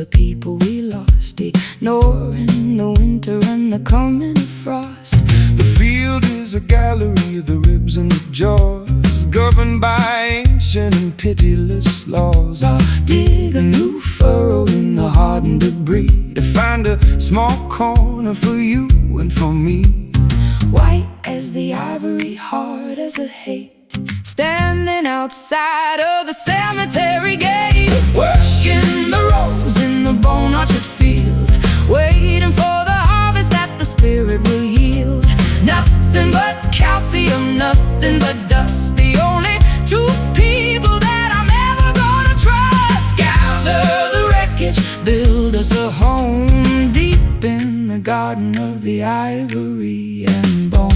the people we lost, ignoring the winter and the coming of frost. The field is a gallery, the ribs and the jaws, governed by ancient and pitiless laws. I'll dig a new furrow in the hardened debris to find a small corner for you and for me. White as the ivory, hard as the hate, standing outside of the cemetery gate, working the rows in the bone orchard field, waiting for the harvest that the spirit will yield. Nothing but calcium, nothing but dust, the only two people that I'm ever gonna trust. Gather the wreckage, build us a home deep in the garden of the ivory and bone.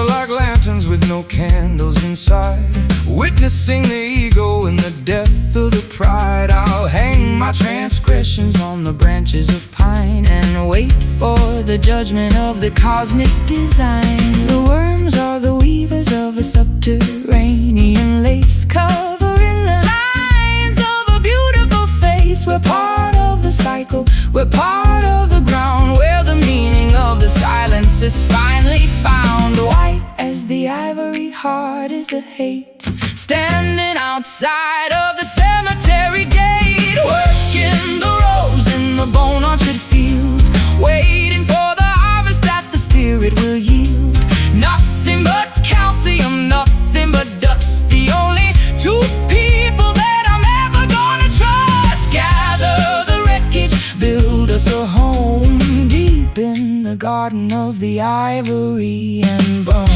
Like lanterns with no candles inside, witnessing the ego and the death of the pride. I'll hang my transgressions on the branches of pine and wait for the judgment of the cosmic design. The worms are the weavers of a subterranean lace, covering the lines of a beautiful face. We're part of the cycle, we're part of the ground, where the meaning of the silence is finally found. White as the ivory, hard as the hate, standing outside of the cemetery gate, working the rows in the bone orchard field, waiting for the harvest that the spirit will yield. Nothing but calcium, nothing but dust, the only two people that I'm ever gonna trust. Gather the wreckage, build us a home deep in the garden of the ivory and bone.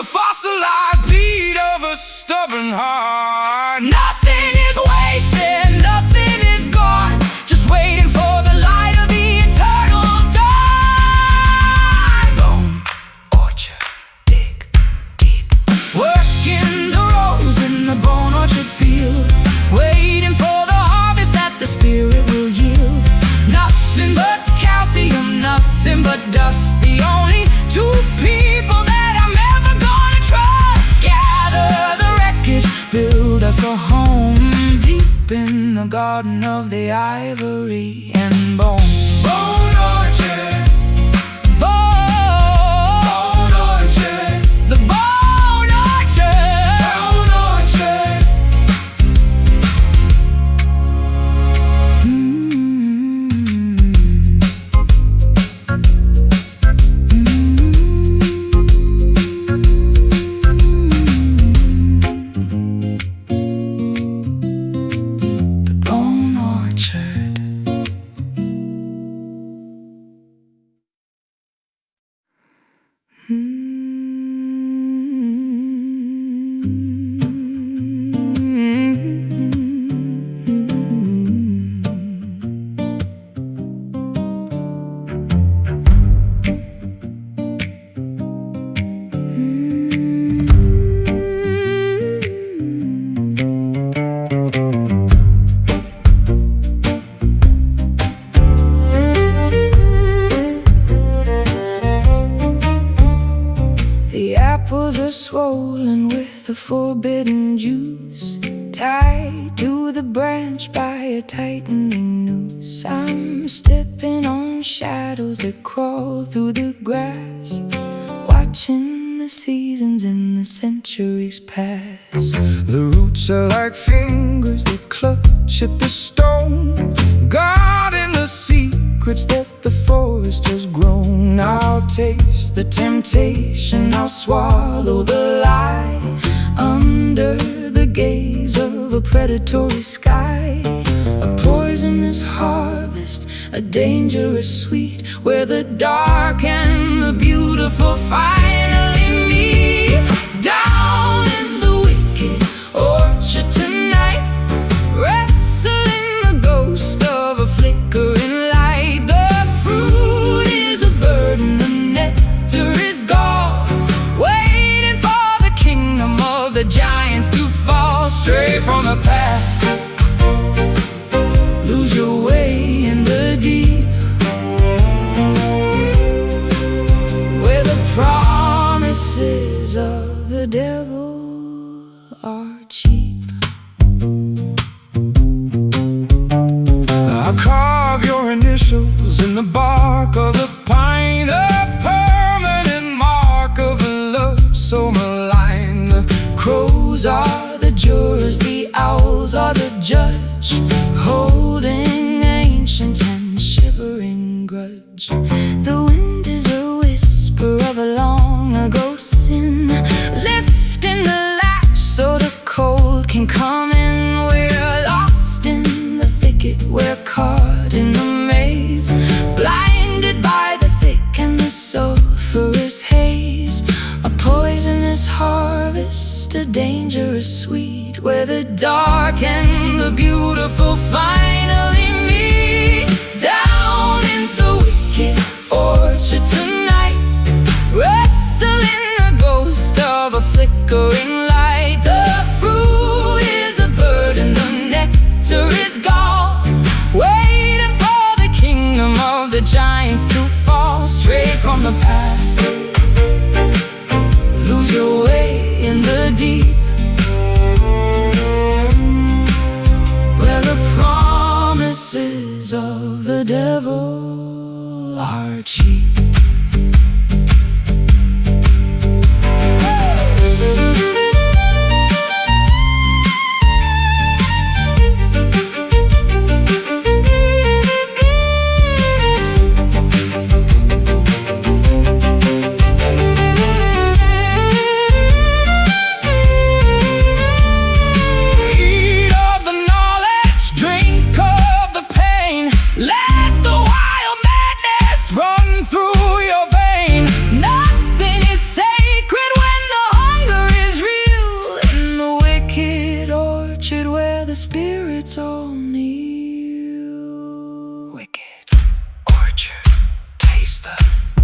Fossilized beat of a stubborn heart. Nothing is wasted, nothing is gone, just waiting for the light of the eternal dawn. Bone orchard, dig deep, working the rows in the bone orchard field, waiting for the harvest that the spirit will yield. Nothing but calcium, nothing but dust, the only two people that build us a home deep in the garden of the ivory and bone. Bone orchard, bone orchard, the bone orchard, bone orchard. Swollen with the forbidden juice, tied to the branch by a tightening noose. I'm stepping on shadows that crawl through the grass, watching the seasons and the centuries pass. The roots are like fingers that clutch at the stone, guarding the secrets that the forest has grown. I'll taste the temptation, I'll swallow the lie, under the gaze of a predatory sky. A poisonous harvest, a dangerous sweet, where the dark and the beautiful fight. stray from the path. Lose your way in the deep, where the promises of the devil are cheap. I carve your initials in the bark of the pine, a permanent mark of a love so malign. The crows are the jurors, the owls are the judge, holding ancient and shivering grudge. The wind is a whisper of a long ago sin, lifting the latch so the cold can come in. We're lost in the thicket, we're caught in the maze, blinded by the thick and the sulphurous haze. A poisonous harvest, a dangerous sweet, where the dark and the beautiful finally meet. Down in the wicked orchard tonight, wrestling the ghost of a flickering light. The fruit is a burden, the nectar is gone, waiting for the kingdom of the giants to fall. Stray from the path, lose your way in the deep, where the promises of the devil are cheap. Spirits all kneel. Wicked orchard, taste the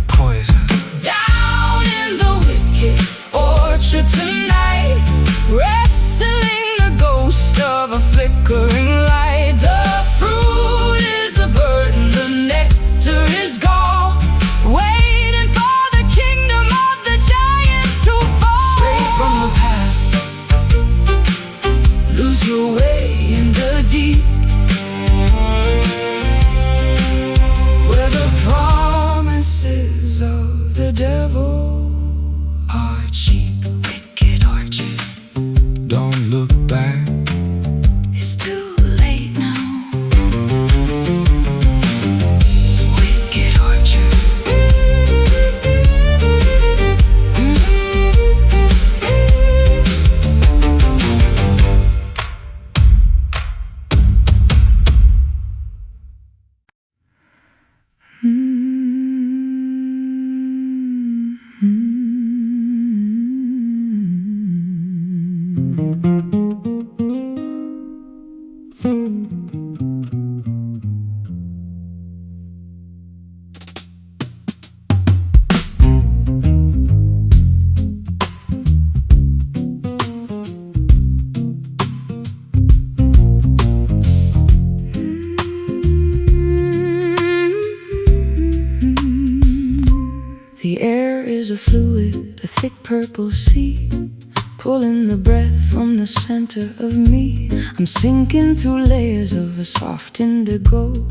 poison. Down in the wicked orchard tonight, wrestling the ghost of a flickering light. The fruit is a burden, the nectar is gone, waiting for the kingdom of the giants to fall. Stray from the path, lose your way in the deep, where the promises of the devil are cheap. Wicked orchard, don't look back, it's too late now. Wicked orchard, the air is a fluid, a thick purple sea, pulling the breath from the center of me. I'm sinking through layers of a soft indigo,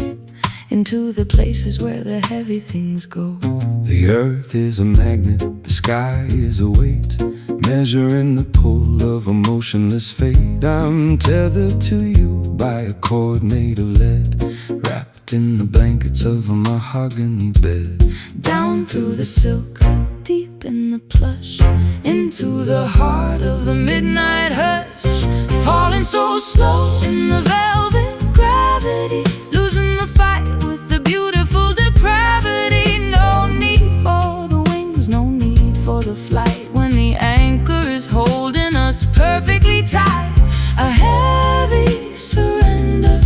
into the places where the heavy things go. The earth is a magnet, the sky is a weight, measuring the pull of a motionless fate. I'm tethered to you by a cord made of lead, wrapped in the blankets of a mahogany bed. Down through the silk, deep in the plush, into the heart of the midnight hush, falling so slow in the velvet gravity, losing the fight with the beautiful depravity. No need for the wings, no need for the flight, when the anchor is holding us perfectly tight. A heavy surrender,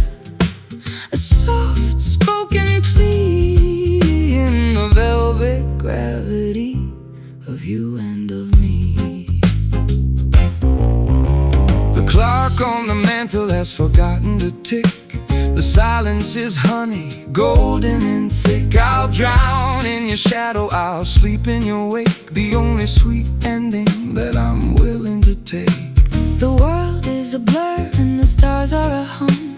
a soft spoken plea, in the velvet gravity of you and of me. The clock has forgotten to tick. The silence is honey, golden and thick. I'll drown in your shadow, I'll sleep in your wake. The only sweet ending that I'm willing to take. The world is a blur and the stars are a hum,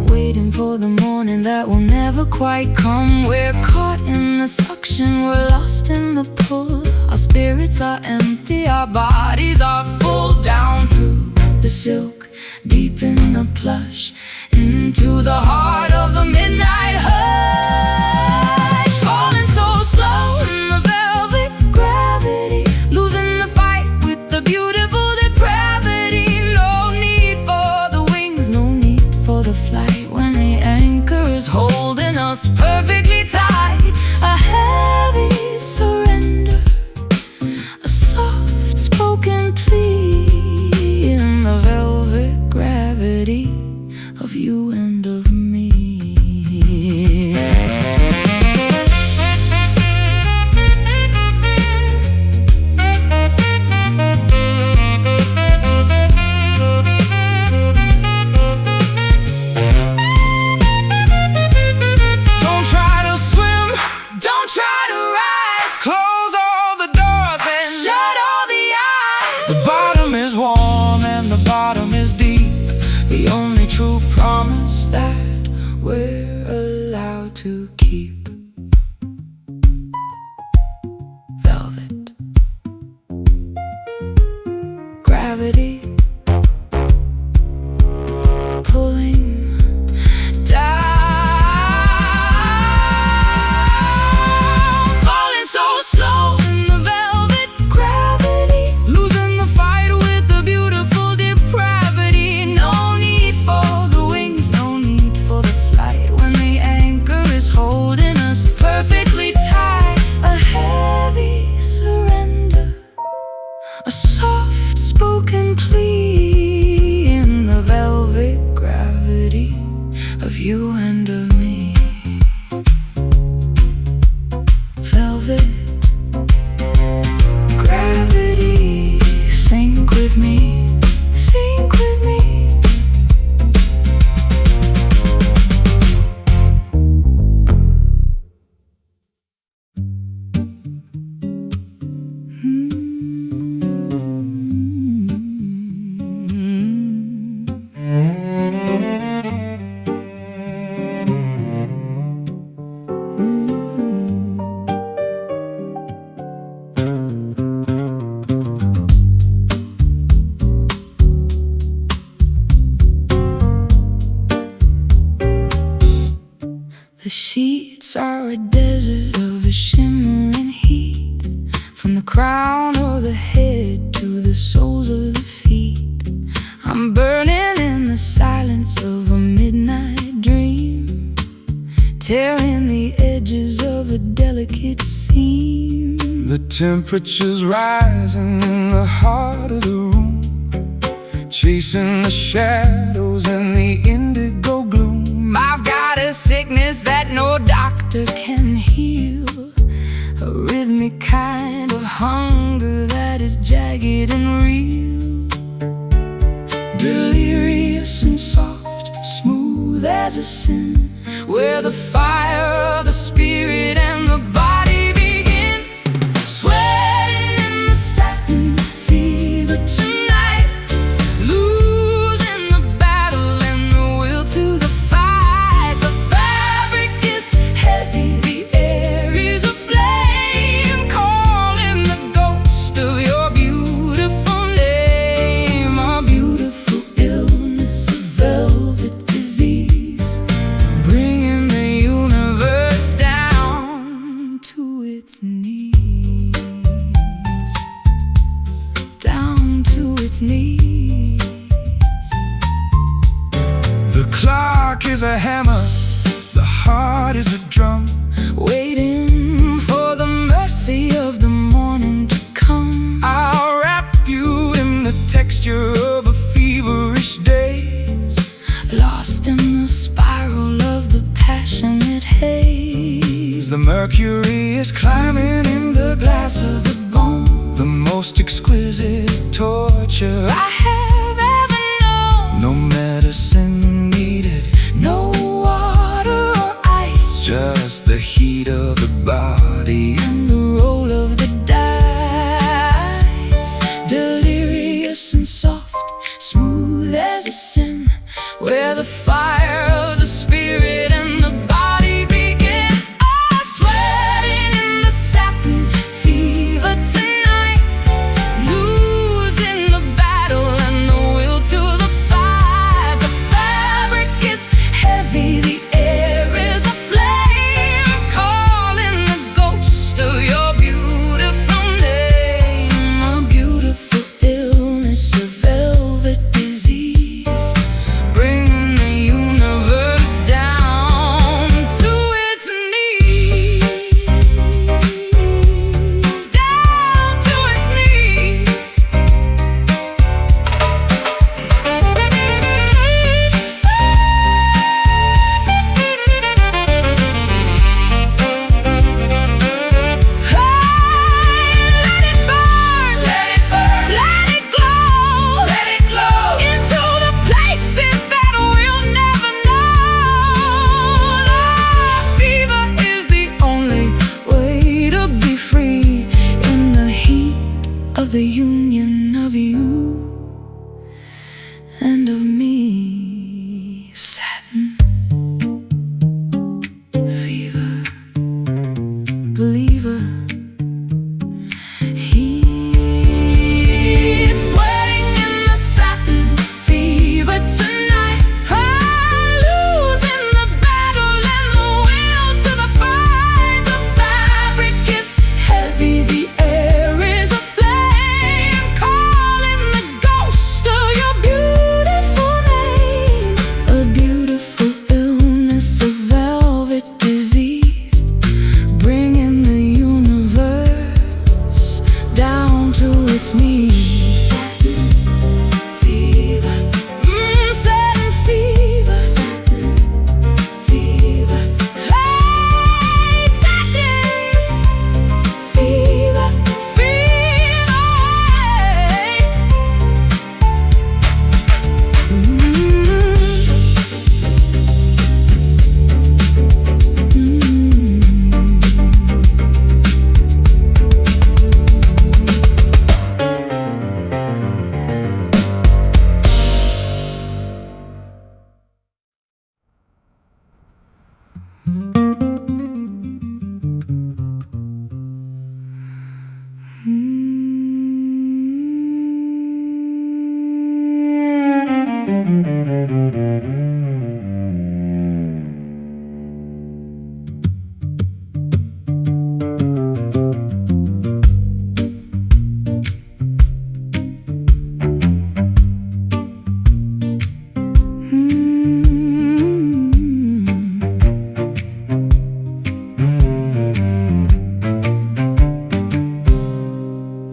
waiting for the morning that will never quite come. We're caught in the suction, we're lost in the pull. Our spirits are empty, our bodies are full. Down through the silk, deep in the plush, into the heart of the midnight hush. Falling so slow in the velvet gravity, losing the fight with the beautiful depravity. No need for the wings, no need for the flight, when the anchor is holding us perfectly tight. A heavy surrender, a soft spoken plea in the velvet gravity of you and of me. Don't try to swim, don't try to rise. Close all the doors and Shut all the eyes. the bottom is warm and the bottom is deep. The only true promise that we're allowed to keep. Velvet gravity pulling down, falling so slow in the velvet gravity, losing the fight with the beautiful depravity. No need for the wings, no need for the flight, when the anchor is holding us perfectly tight. A heavy surrender, a soft spoken plea in the velvet gravity of you and of me. Velvet gravity, sink with me, sink with me. The sheets are a desert of a shimmering heat, from the crown of the head to the soles of the feet. I'm burning in the silence of a midnight dream, tearing the edges of a delicate seam. The temperature's rising in the heart of the room, chasing the shadows and the indigo gloom. I've got a sickness that no doctor can heal, a rhythmic kind of hunger that is jagged and real. Delirious and soft, smooth as a sin, where the fire of the spirit and the body begin. Sweating in the satin fever tonight, losing the battle and the will to the fight. The fabric is heavy, the air is aflame, calling the ghost of your beautiful name. A beautiful illness, a velvet disease, bringing the universe down to its knees, down to its knees. The clock is a hammer, the heart is a drum, Waiting for the mercy of the morning to come. I'll wrap you in the texture of a feverish daze, Lost in the spiral of the passionate haze. the mercury is climbing in the glass of the bone, the most exquisite torture I have ever known. No medicine needed, no water or ice, just the heat of the body and the roll of the dice. Delirious and soft, smooth as a sin, where the fire of the spirit and the body begin. Oh, sweating in the satin fever tonight, losing the battle and the will to the fight. The fabric is heavy, the air is aflame, calling the ghost of your beautiful name. A beautiful illness, a velvet disease, bringing the universe down to its knees, down to its knees. Let it burn, let it burn, let it glow, let it glow into the places that we'll never know. The fever is the only way to be free in the heat of the union of you and of me. Satin fever, believer. Heat sweating in the satin fever tonight. Losing the battle and the will to the fight. The fabric is heavy, the air is aflame, calling the ghost of your beautiful name. A beautiful illness, a velvet disease, bringing the universe down to its knees. Satin fever, satin fever, satin fever. Hey, satin fever, fever.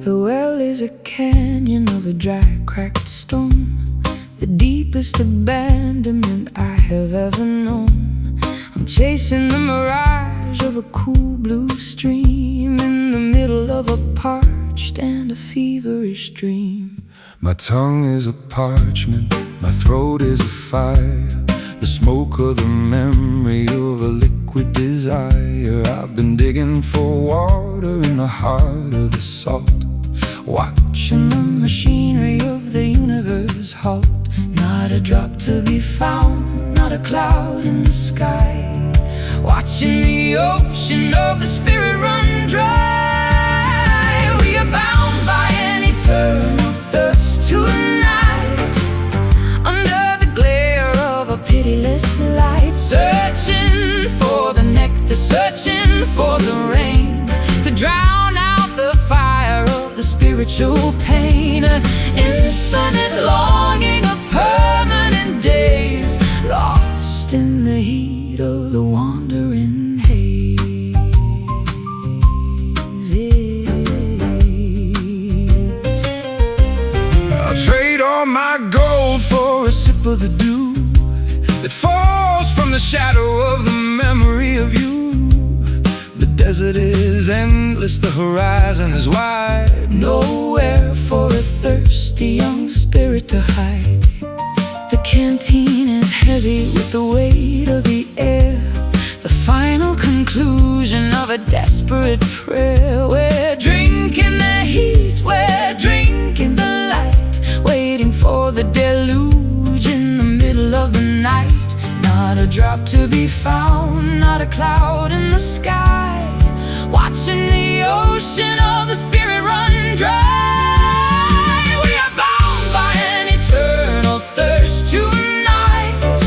The well is a canyon of a dry, cracked stone, the deepest abandonment I have ever known. I'm chasing the mirage of a cool blue stream in the middle of a parched and a feverish dream. My tongue is a parchment, my throat is a fire, the smoke of the memory of a liquid desire. I've been digging for water in the heart of the salt, watching the machinery of the universe halt. Not a drop to be found, not a cloud in the sky, watching the ocean of the spirit run dry. We are bound by an eternal thirst tonight, under the glare of a pitiless light, searching for the nectar, searching for the rain to drown out the fire of the spiritual pain. An infinite longing of permanent days, lost in the heat of the wandering haze. I'll trade all my gold for a sip of the dew that falls from the shadow of the memory of you. The desert is endless, the horizon is wide, nowhere for a thirsty young spirit to hide. The of a desperate prayer. We're drinking the heat, we're drinking the light, waiting for the deluge in the middle of the night. Not a drop to be found, not a cloud in the sky, watching the ocean of the spirit run dry. We are bound by an eternal thirst tonight,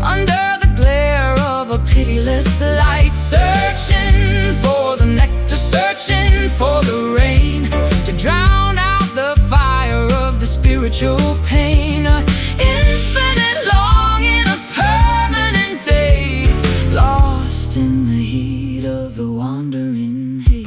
under the glare of a pitiless light, searching for the nectar, searching for the rain to drown out the fire of the spiritual pain. Infinite longing of permanent days, lost in the heat of the wandering haze.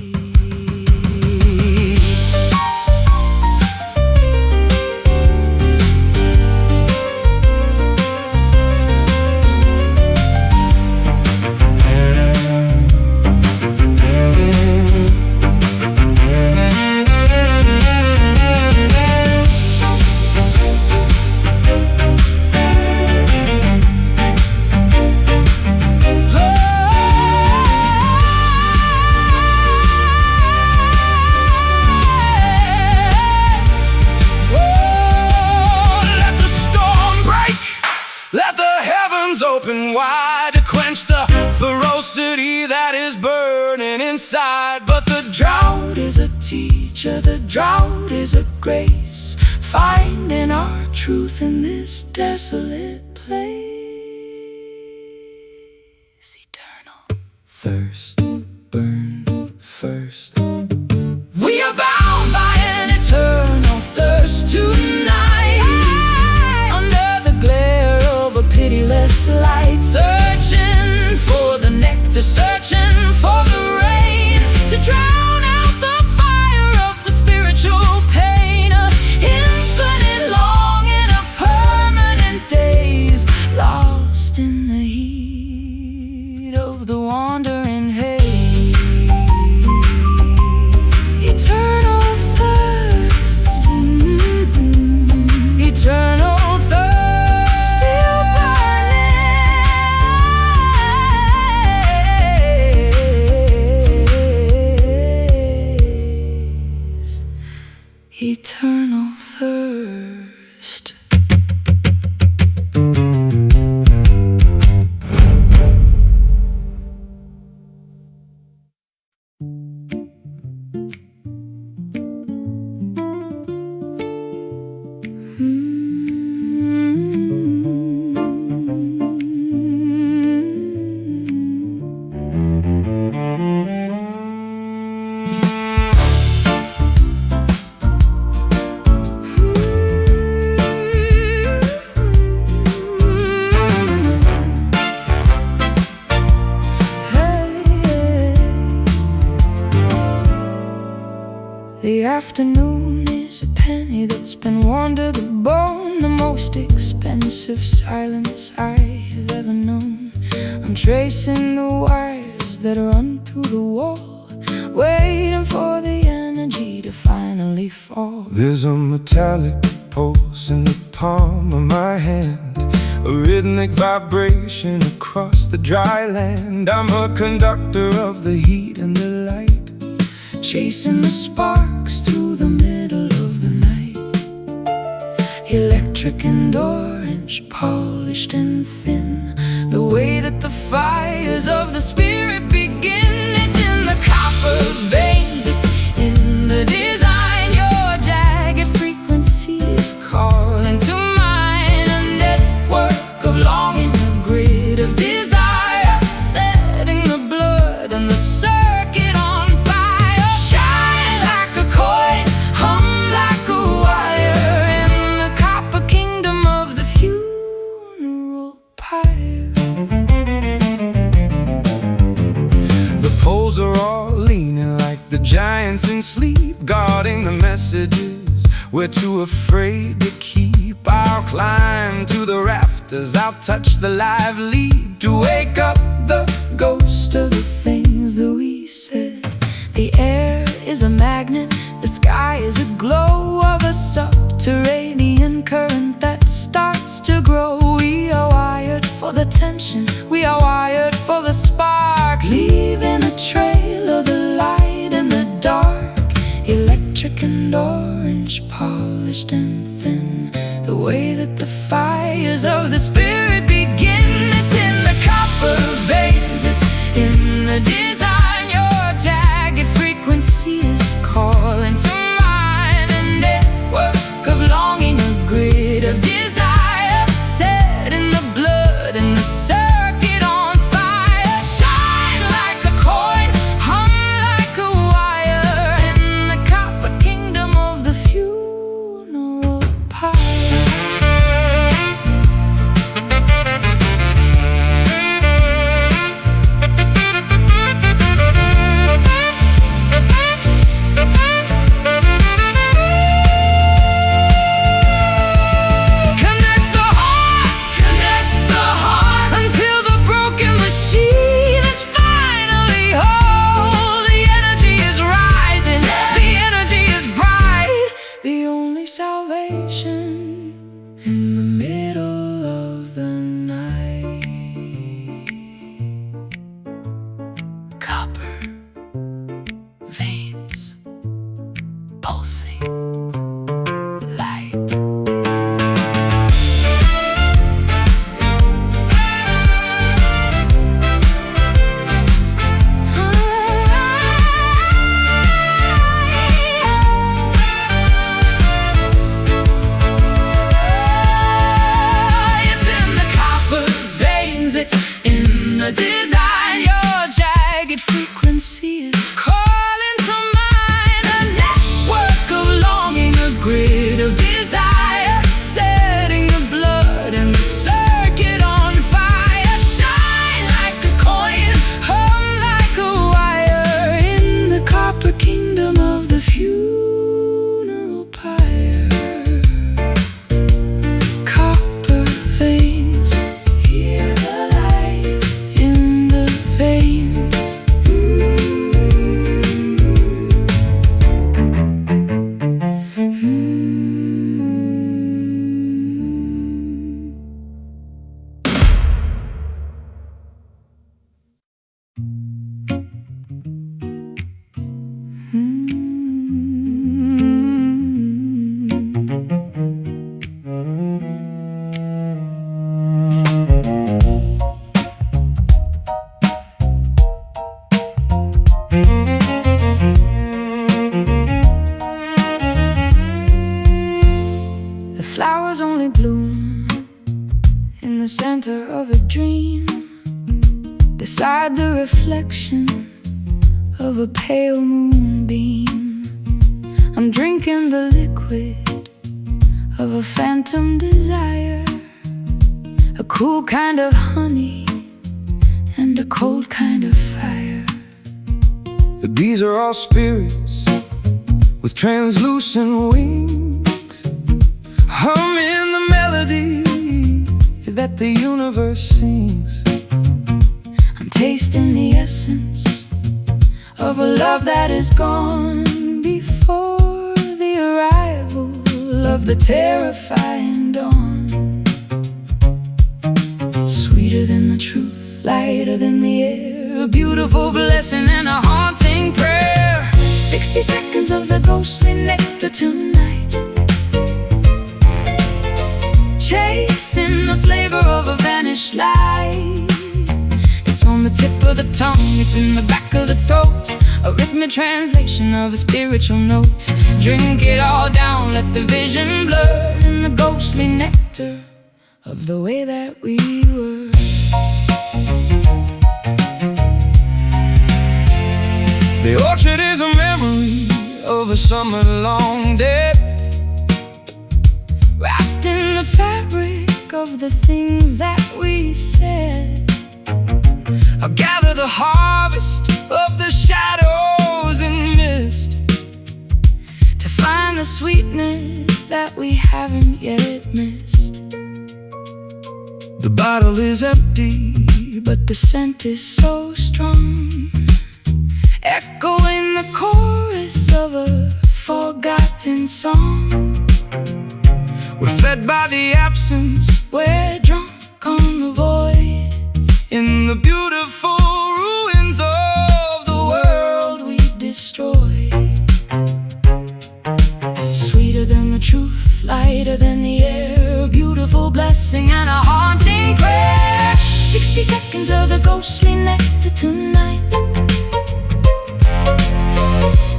Open wide to quench the ferocity that is burning inside. But the drought is a teacher, the drought is a grace, finding our truth in this desolate place. Eternal thirst, burn first. We are bound by an eternal thirst tonight, under the glare of a pitiless light, searching for the nectar, searching for the rain to drown out the fire of the spiritual pain. Infinite longing of permanent days, lost in the heat of the wandering haze. Eternal thirst, eternal eternal thirst. The afternoon is a penny that's been worn to the bone, the most expensive silence I have ever known. I'm tracing the wires that run through the wall, waiting for the energy to finally fall. There's a metallic pulse in the palm of my hand, a rhythmic vibration across the dry land. I'm a conductor of the heat and the light, chasing the sparks through the middle of the night. Electric and orange, polished and thin, the way that the fires of the spirit begin. It's in the copper veins, it's in the design. Your jagged frequencies calling to mine, a network of longing, a grid of desire, setting the blood and the circuit on fire. Shine like a coin, hum like a wire, in the copper kingdom of the funeral pyre. the poles are all leaning like the giants in sleep, guarding the messages we're too afraid to keep. I'll climb to the rafters, I'll touch the live lead, to wake up the ghost of the things that we said. The air is a magnet, the sky is a glow of a subterranean current that starts to grow. We are wired for the tension, we are wired for the spark, leaving a trail electric and orange, polished and thin, the way that the fires of the spirit begin. It's in the copper veins, it's in the design. Your jagged frequency is calling to mind, a network of longing, a grid of desire, set in the blood and the circuit on fire. Shine like a coin, hum like a wire, in the copper kingdom of the funeral pyre. In the middle of the night, copper veins pulsing light. Design, your jagged frequency is calling to mind, a network of longing, a grid of desire, setting the blood and the circuit on fire. Shine like a coin, hum like a wire, in the copper kingdom of the funeral pyre. Copper veins, hear the light in the veins. The flowers only bloom in the center of a dream, beside the reflection of a pale moonbeam. I'm drinking the liquid of a phantom desire, a cool kind of honey and a cold kind of fire. The bees are all spirits with translucent wings, humming the melody that the universe sings. I'm tasting the essence of a love that is gone before the arrival of the terrifying dawn. Sweeter than the truth, lighter than the air, a beautiful blessing and a haunting prayer. 60 seconds of the ghostly nectar tonight, chasing the flavor of a vanished light. It's on the tip of the tongue, it's in the back of the throat, a rhythmic translation of a spiritual note. Drink it all down, let the vision blur in the ghostly nectar of the way that we were. The orchard is a memory of a summer-long day, wrapped in the fabric of the things that we said. I'll gather the harvest of the shadows and mist, to find the sweetness that we haven't yet missed. The bottle is empty, but the scent is so strong, echoing the chorus of a forgotten song. we're fed by the absence, we're drunk on the void, in the beautiful ruins of the world we destroy. truth, lighter than the air, a beautiful blessing and a haunting prayer. 60 seconds of the ghostly nectar tonight,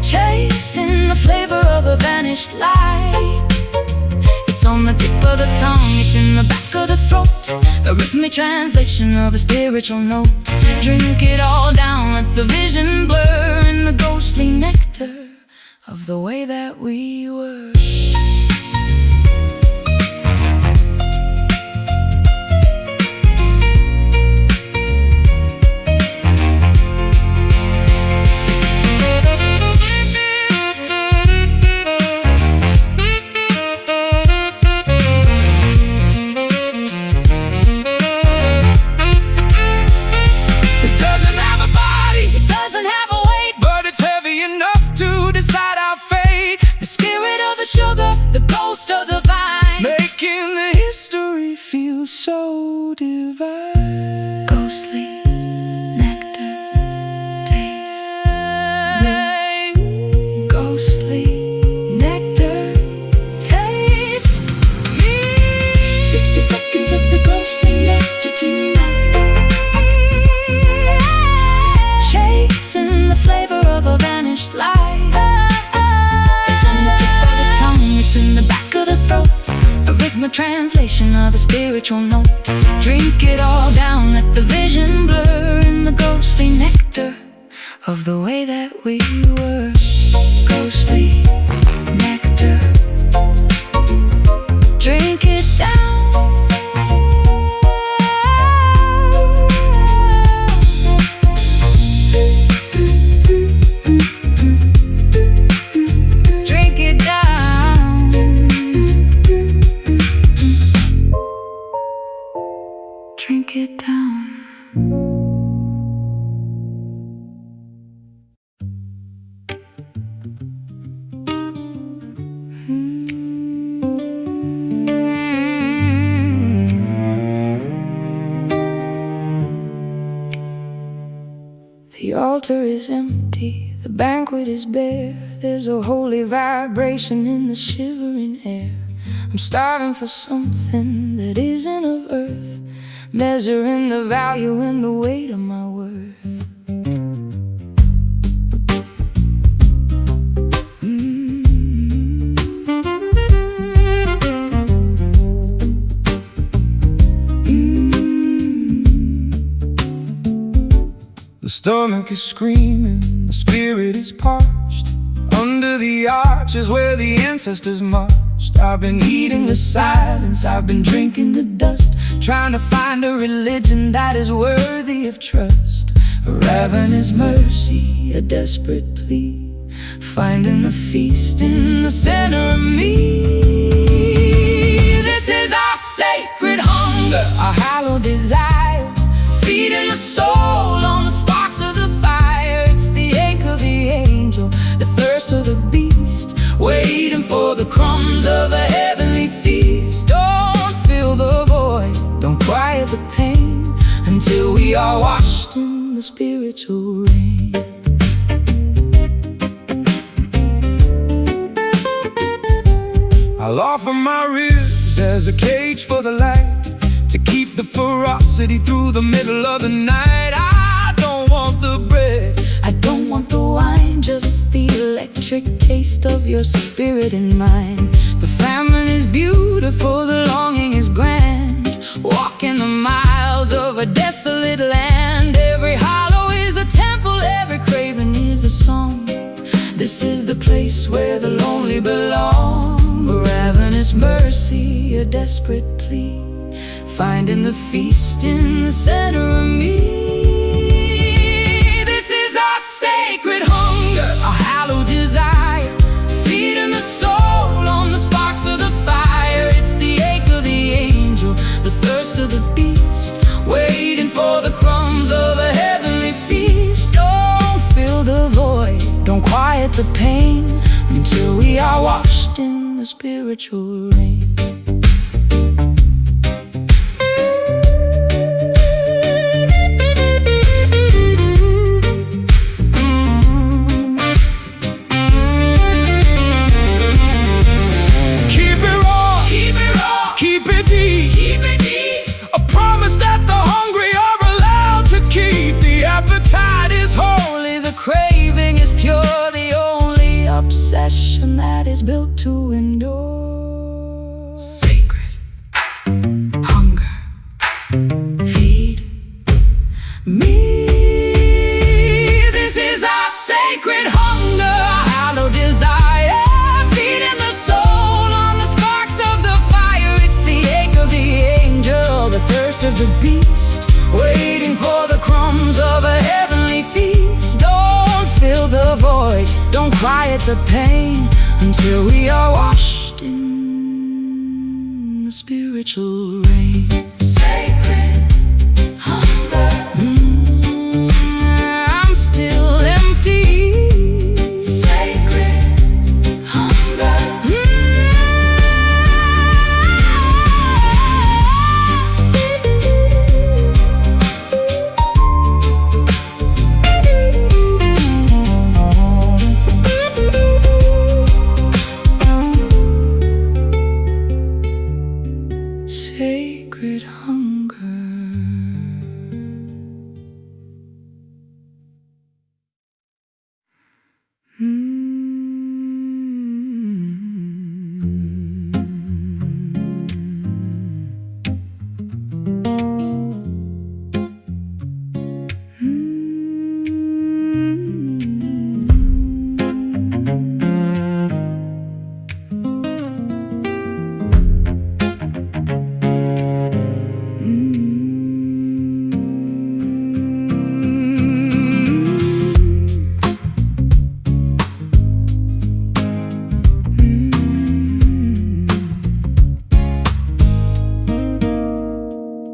chasing the flavor of a vanished light. It's on the tip of the tongue, it's in the back of the throat, a rhythmic translation of a spiritual note. Drink it all down, let the vision blur in the ghostly nectar of the way that we were. So divine. Ghostly nectar, taste me. Ghostly nectar, taste me. 60 seconds of the ghostly nectar tonight, chasing the flavor of a vanished light. It's on the tip of the tongue, it's in the back of the throat, a rhythmic translation of a spiritual note. Drink it all down, let the vision blur in the ghostly nectar of the way that we were. Ghostly nectar, drink it down. Drink it down. Drink it down. The altar is empty, the banquet is bare. There's a holy vibration in the shivering air. I'm starving for something that isn't of earth, measuring the value and the weight of my worth. The stomach is screaming, the spirit is parched. Under the arches where the ancestors marched, I've been eating the silence, I've been drinking the dust, trying to find a religion that is worthy of trust. A ravenous mercy, a desperate plea, finding the feast in the center of me. This is our sacred hunger, our hallowed desire, feeding the soul on the sparks of the fire. It's the ache of the angel, the thirst of the beast, waiting for the crumbs of a heavenly feast. Don't fill the void, don't quiet the pain, until we are washed in the spiritual rain. I'll offer my ribs as a cage for the light, to keep the ferocity through the middle of the night. I don't want the bread, I don't want the wine, just the electric taste of your spirit and mine. The famine is beautiful, the longing is grand, walking the miles of a desolate land. Every hollow is a temple, every craving is a song. This is the place where the lonely belong. A ravenous mercy, a desperate plea, finding the feast in the center of me. This is our sacred hunger, our hallowed desire, feeding the soul on the sparks of the fire. It's the ache of the angel, the thirst of the beast, waiting for the crumbs of a heavenly feast. Don't fill the void, don't quiet the pain, until we are washed in the spiritual rain. Keep is built to endure. Sacred hunger, feed me. This is our sacred hunger, our hallowed desire, feeding the soul on the sparks of the fire. It's the ache of the angel, the thirst of the beast, waiting for the crumbs of a heavenly feast. Don't fill the void, don't quiet the pain, until we are washed in the spiritual rain. Sacred hunger, I'm still empty. Sacred hunger, sacred hunger.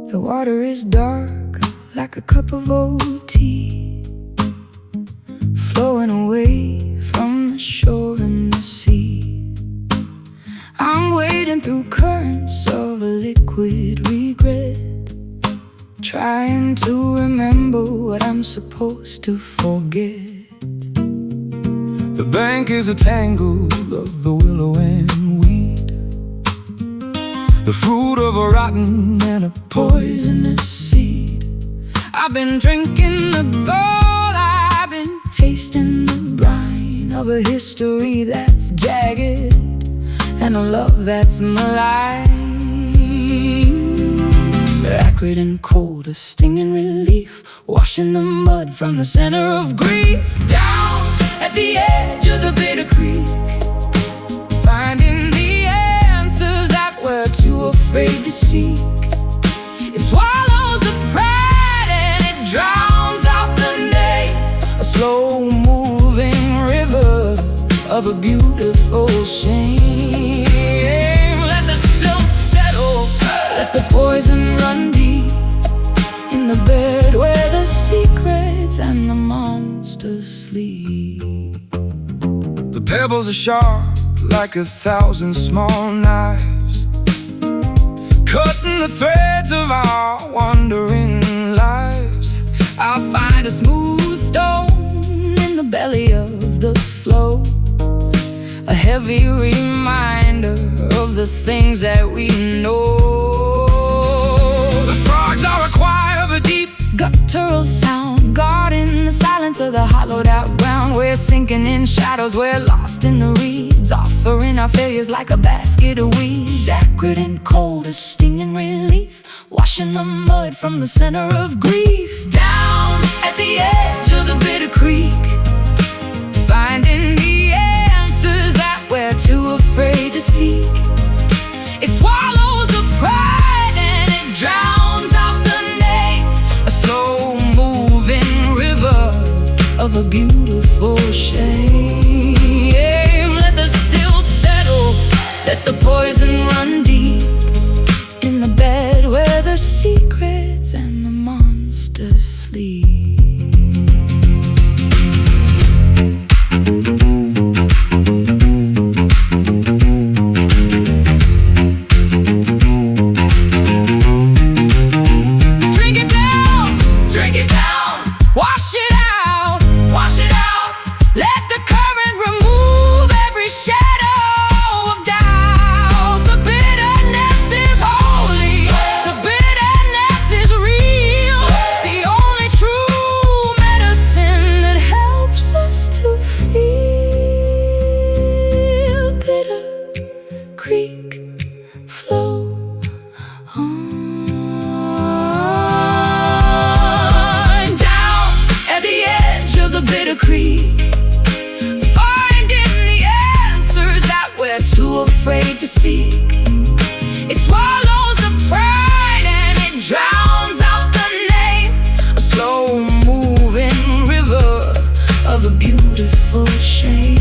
The water is dark like a cup of old tea, flowing away from the shore and the sea. I'm wading through currents of a liquid regret, trying to remember what I'm supposed to forget. The bank is a tangle of the willow and weed, the fruit of a rotten and a Poisonous seed. I've been drinking the gold, I've been tasting the brine of a history that's jagged and a love that's malign. Acrid and cold, a stinging relief, washing the mud from the center of grief. Down at the edge of the bitter creek, finding the answers that we're too afraid to seek. It swallows the pride and it drowns out the name, a slow-moving river of a beautiful shame. Let the silt settle, let the poison run deep, in the bed where the secrets and the monsters sleep. The pebbles are sharp like 1,000 small knives, cutting the threads of our wandering lives. I'll find a smooth stone in the belly of the flow, a heavy reminder of the things that we know. The frogs are a choir of a deep Guttural sound, guarding the silence of the hollowed out ground. We're sinking in shadows, we're lost in the reeds, offering our failures like a basket of weeds. Acrid and cold, a stinging relief, washing the mud from the center of grief. Down at the edge of the bitter creek, finding the answers that we're too afraid to seek. It swallows the pride and it drowns out the name, a slow-moving river of a beautiful shame. Let the silt settle, let the poison run deep, in the bed where the secrets and the monsters sleep. Drink it down, wash it out, wash it out. creek flow on. Down at the edge of the bitter creek, finding the answers that we're too afraid to seek. It swallows the pride and it drowns out the name, a slow-moving river of a beautiful shame.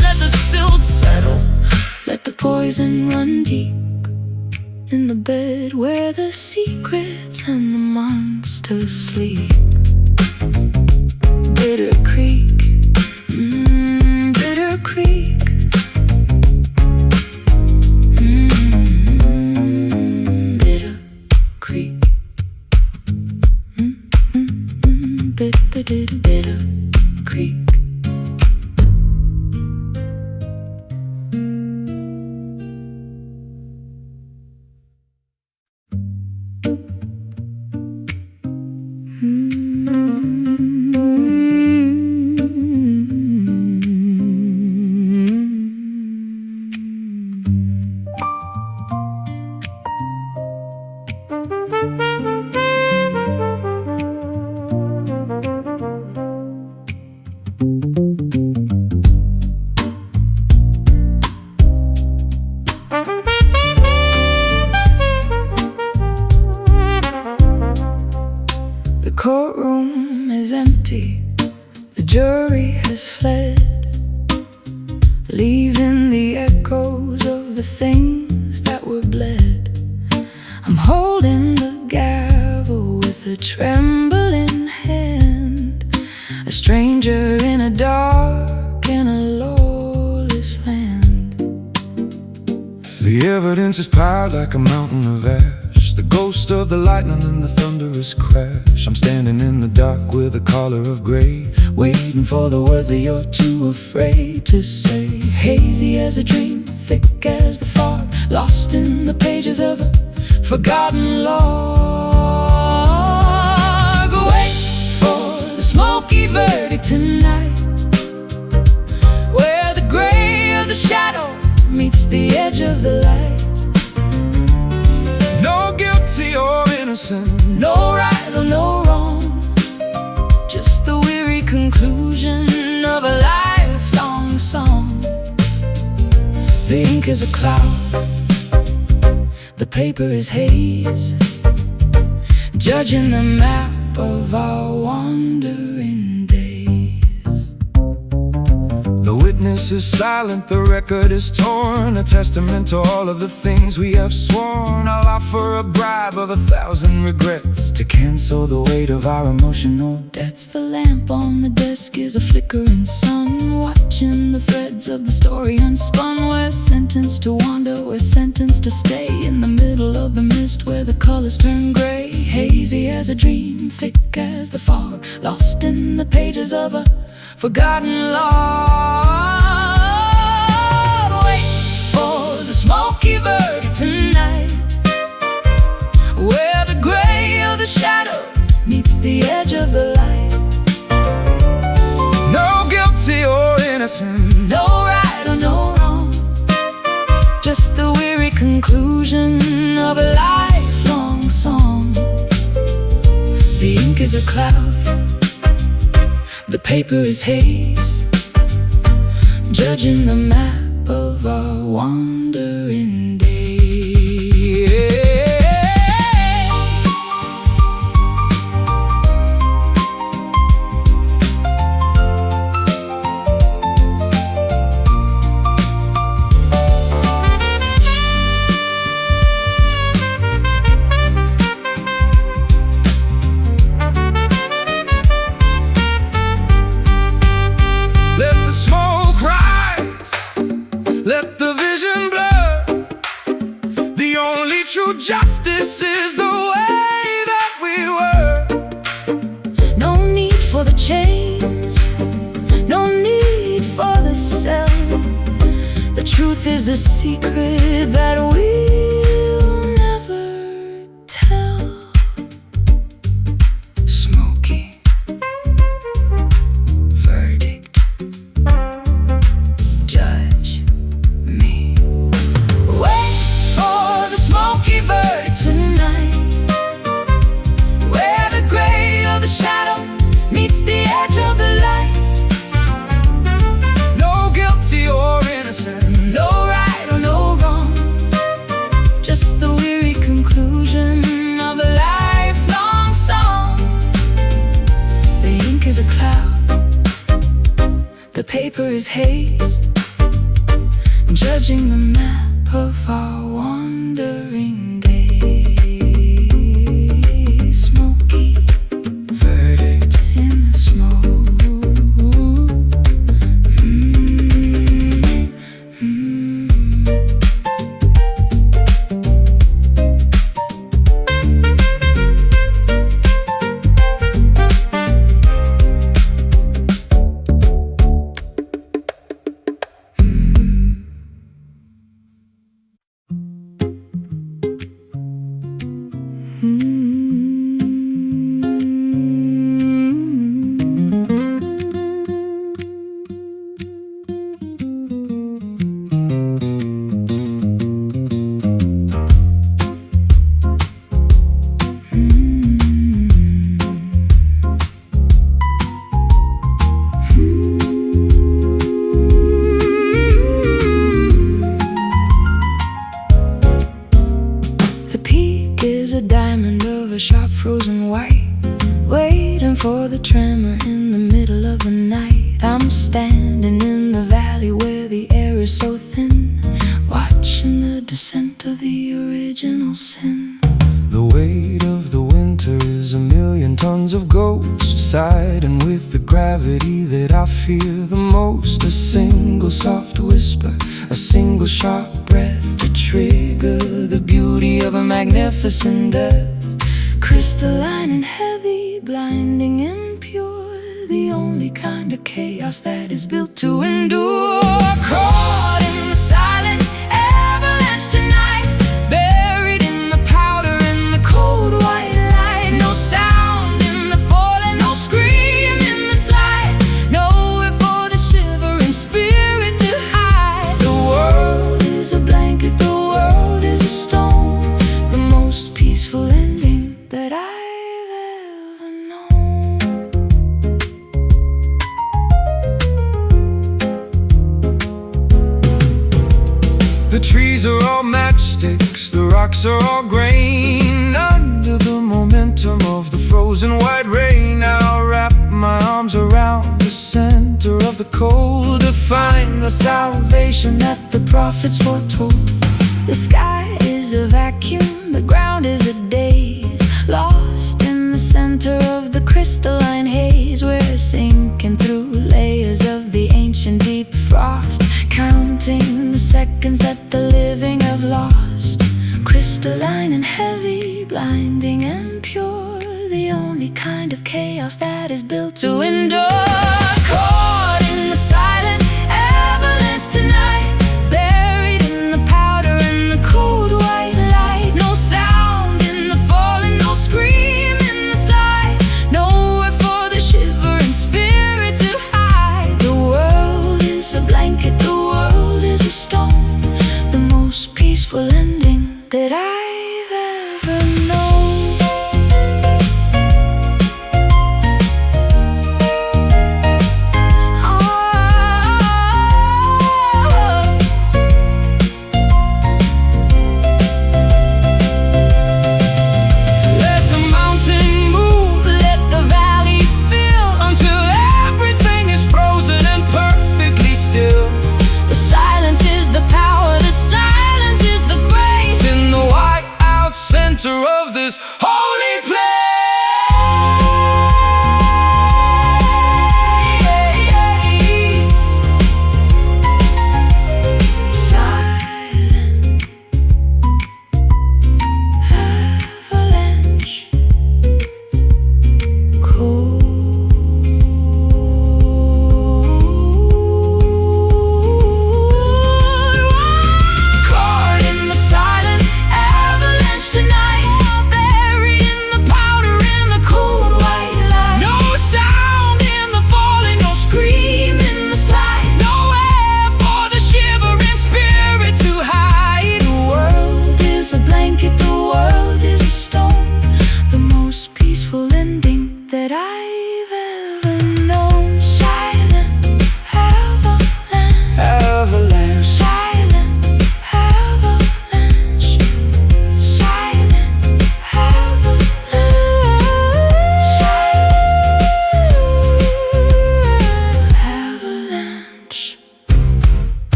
Let the silt settle, let the poison run deep in the bed where the secrets and the monsters sleep. Bitter creek, bitter creek. Bitter creek. Bitter creek. The courtroom is empty, the jury has fled, leaving the echoes of the things that were bled. I'm holding the gavel with a trembling hand, a stranger in a dark and a lawless land. The evidence is piled like a mountain of ash, the ghost of the lightning and the thunderous crash. I'm standing in the dark with a collar of gray, waiting for the words that you're too afraid to say. Hazy as a dream, thick as the fog, lost in the pages of a forgotten log. Wait for the smoky verdict tonight, where the gray of the shadow meets the edge of the light. No guilty or innocent, No right or no wrong, just the weary conclusion of a lifelong song. The ink is a cloud, the paper is haze, judging the map of our wandering days. the witness is silent, the record is torn, a testament to all of the things we have sworn. I'll offer a bribe of 1,000 regrets to cancel the weight of our emotional debts. The lamp on the desk is a flickering sun, watching the threads of the story unspun. We're sentenced to wander, we're sentenced to stay in the middle of the mist where the colors turn gray. Hazy as a dream, thick as the fog, lost in the pages of a forgotten log. Wait for the smoky verdict tonight, where the gray of the shadow meets the edge of the light. No guilty or innocent, No right or no wrong, just the weary conclusion of a lifelong song. The ink is a cloud, the paper is haze, judging the map of our wandering days. let the smoke rise, let the vision blur. The only true justice is the way that we were. No need for the chains, no need for the cell. The truth is a secret that we'll never tell. Smoky verdict, Judge me. judging the map of our wandering days. Smoky verdict in the smoke. A diamond of a sharp frozen white, waiting for the tremor in the middle of the night. I'm standing in the valley where the air is so thin, watching the descent of the original sin. The weight of the winter is 1,000,000 tons of ghosts, siding with the gravity that I fear the most. A single soft whisper, a single sharp breath to trigger the beauty of a magnificent death. Crystalline and heavy, blinding and pure, the only kind of chaos that is built to endure. Caught in the silent avalanche tonight, buried in the powder in the cold white light. No sound in the falling, no scream in the slide, nowhere for the shivering spirit to hide. The world is a blanket, the world is a stone, the most peaceful ending that I've ever known. The trees are all matchsticks, the rocks are all grain, under the momentum of the frozen white rain. I'll wrap my arms around the center of the cold to find the salvation that the prophets foretold. The sky is a vacuum, the ground is a daze, lost in the center of the crystalline haze. We're sinking through layers of the ancient deep frost, counting the seconds that the living have lost. Crystalline and heavy, blinding and pure, the only kind of chaos that is built to endure. Caught in the silent avalanche tonight, buried in the powder in the cold white light. No sound in the falling, no scream in the slide, nowhere for the shivering spirit to hide. The world is a blanket, the world is a stone, the most peaceful ending that I've ever known. Let the mountain move, let the valley fill, until everything is frozen and perfectly still. The silence is the power, the silence is the grace. In the white out center of this holy place. Silent avalanche, cold. Caught in the silent avalanche tonight, buried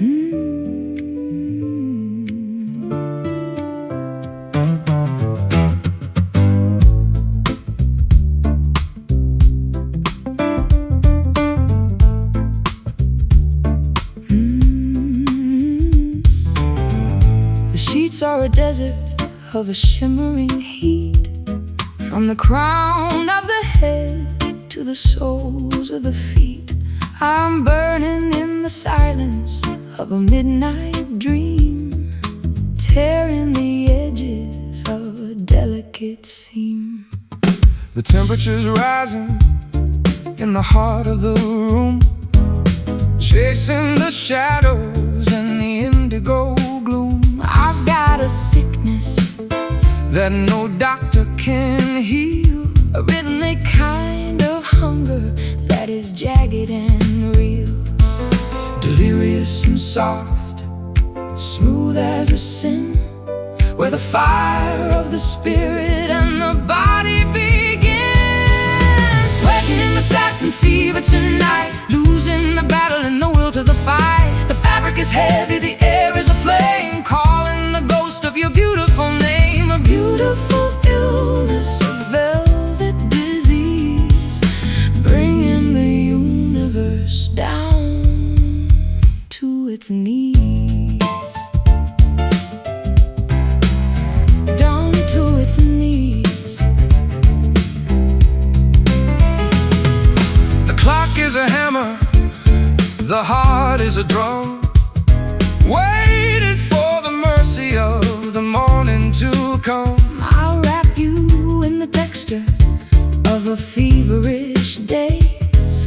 The sheets are a desert of a shimmering heat, from the crown of the head to the soles of the feet. I'm burning in the silence of a midnight dream, tearing the edges of a delicate seam. The temperature's rising in the heart of the room, chasing the shadows in the indigo gloom. I've got a sickness that no doctor can heal, a rhythmic kind of hunger that is jagged and real. delirious and soft, Smooth as a sin, where the fire of the spirit and the body begins. Sweating in the satin fever tonight, losing the battle and the will to the fight. The fabric is heavy, the air is aflame, calling the ghost of your beautiful name. A beautiful illness, a velvet disease, bringing the universe down to its knees. Down to its knees. the clock is a hammer, the heart is a drum, waiting for the mercy of the morning to come. I'll wrap you in the texture of a feverish daze,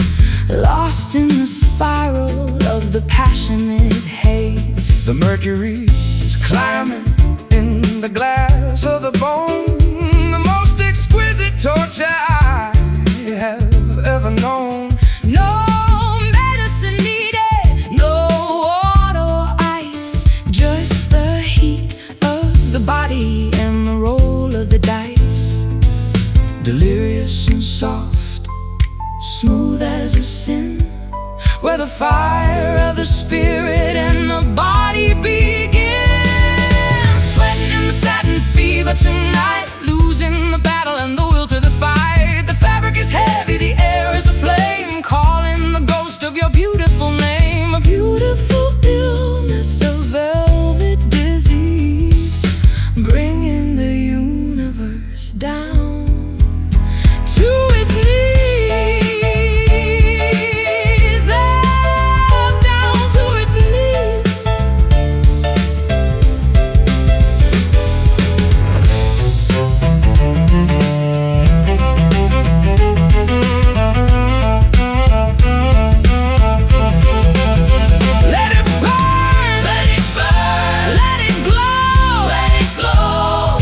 lost in the spiral of the passionate haze. The mercury is climbing in the glass of the bone, the most exquisite torture I have ever known. No medicine needed, no water or ice, just the heat of the body and the roll of the dice. Delirious and soft, Smooth as a sin, where the fire of the spirit and the body begins. Sweating in the satin fever tonight, losing the battle and the will to the fight. The fabric is heavy, the air is aflame, calling the ghost of your beautiful name. A beautiful illness, a velvet disease, bringing the universe down to its knees. Down to its knees. Let it burn, let it burn, let it glow,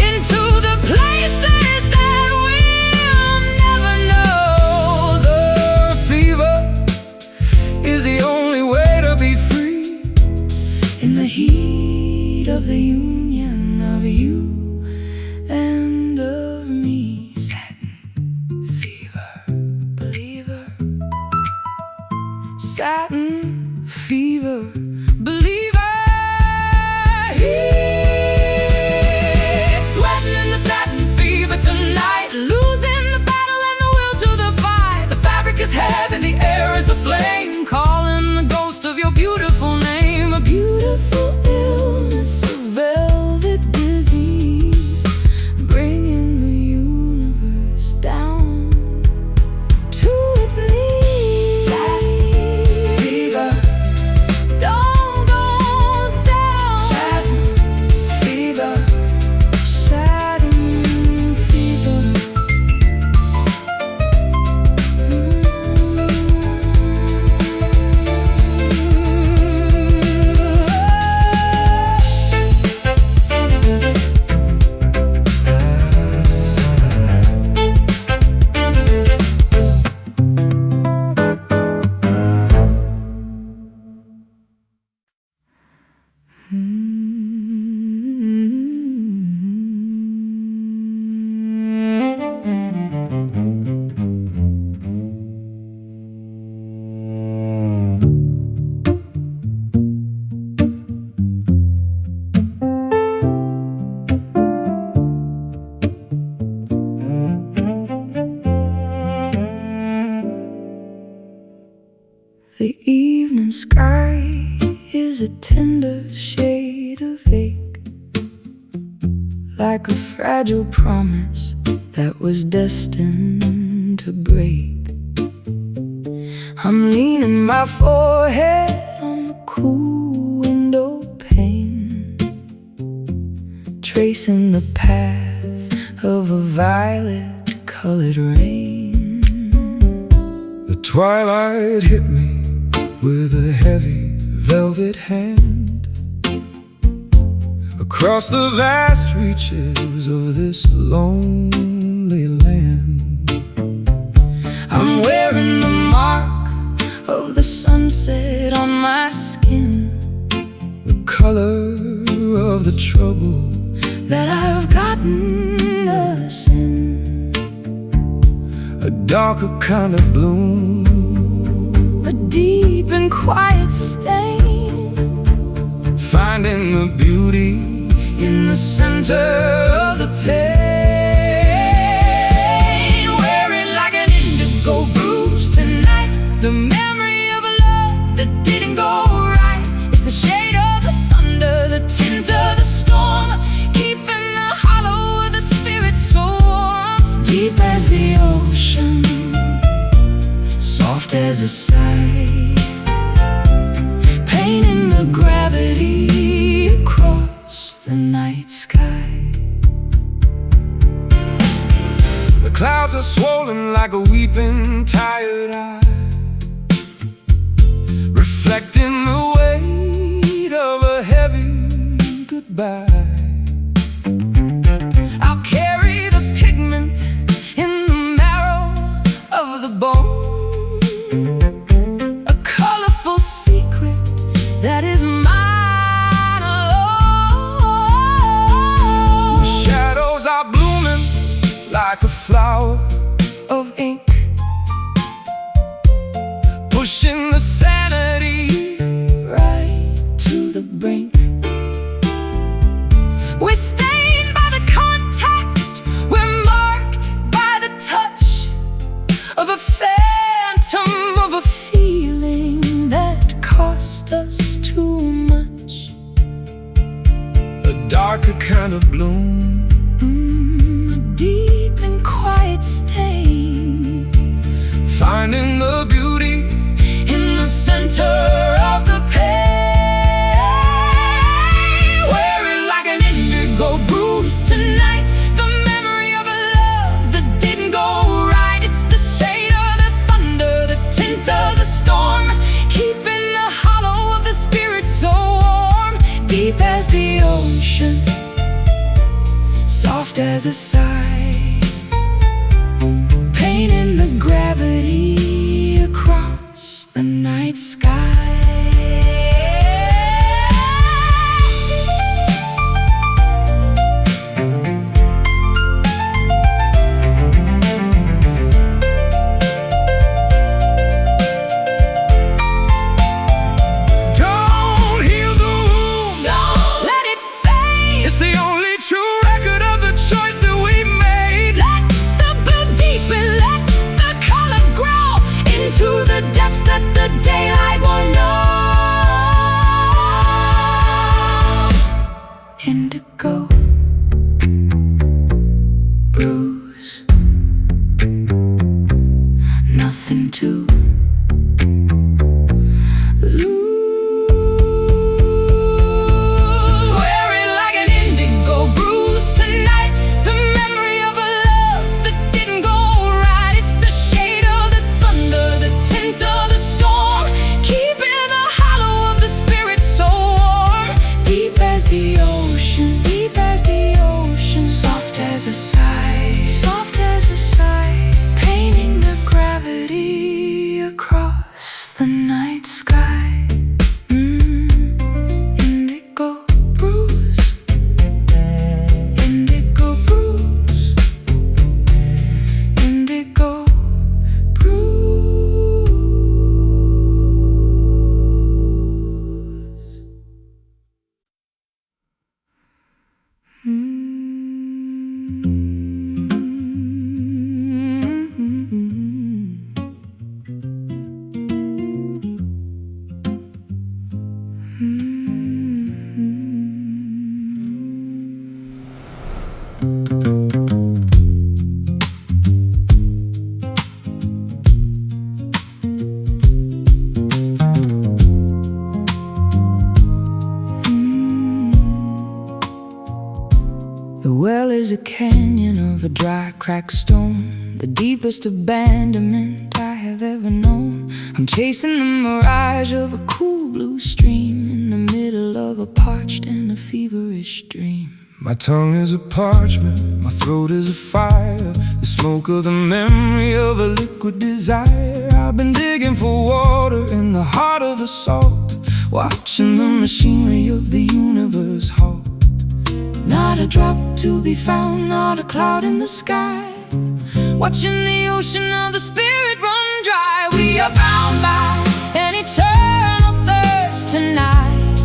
into the places that we'll never know. the fever is the only way to be free. In the heat of the union of you and of me. Satin fever, believer. Satin fever, believer. Heat. Sweating in the satin fever tonight, losing the battle and the will to the fight. The fabric is heavy, the air is aflame, calling the ghost of your beautiful name. A beautiful illness, a velvet disease, bringing the universe down to its knees. Satin fever, don't go is a tender shade of ache, like a fragile promise that was destined to break. I'm leaning my forehead on the cool window pane, tracing the path of a violet-colored rain. The twilight hit me with a heavy velvet hand across the vast reaches of this lonely land. I'm wearing the mark of the sunset on my skin, the color of the trouble that I've gotten us in. A darker kind of bloom, A deep and quiet stain, finding the beauty in the center of the pain. Wearing like an indigo bruise tonight, the memory of a love that didn't go right. It's the shade of the thunder, the tint of the storm, keeping the hollow of the spirit so warm. Deep as the ocean, soft as a sigh, painting the gravity across the night sky. The clouds are swollen like a weeping, tired eye, reflecting the weight of a heavy goodbye. I'll carry the pigment in the marrow of the bone, a colorful secret that is mine alone. The shadows are blooming like a flower of ink, pushing the sanity Right to the brink. We're stained by the contact, we're marked by the touch of a phantom, of a feeling that cost us too much. a darker kind of bloom, A deep and quiet stain, finding the beauty in the center of the pain. Wearing like an indigo bruise tonight, the memory of a love that didn't go right. It's the shade of the thunder, the tint of the storm, keeping the hollow of the spirit so warm. Deep as the ocean, soft as a sigh, painting the gravity across the night sky. don't heal the wound. Don't let it fade. It's the only true record of the choice that we made. Let the blue deepen, let the color grow. The well is a canyon of a dry, cracked stone, the deepest abandonment I have ever known. I'm chasing the mirage of a cool blue stream in the middle of a parched and a feverish dream. My tongue is a parchment, my throat is a fire, the smoke of the memory of a liquid desire. I've been digging for water in the heart of the salt, watching the machinery of the universe halt. Not a drop to be found, not a cloud in the sky, watching the ocean of the spirit run dry. We are bound by an eternal thirst tonight,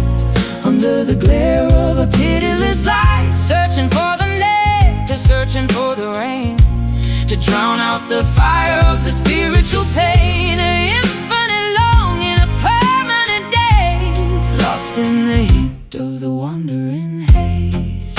under the glare of a pitiless light, searching for the nectar, searching for the rain, to drown out the fire of the spiritual pain. An infinite longing, a permanent daze, lost in the heat of the wandering haze.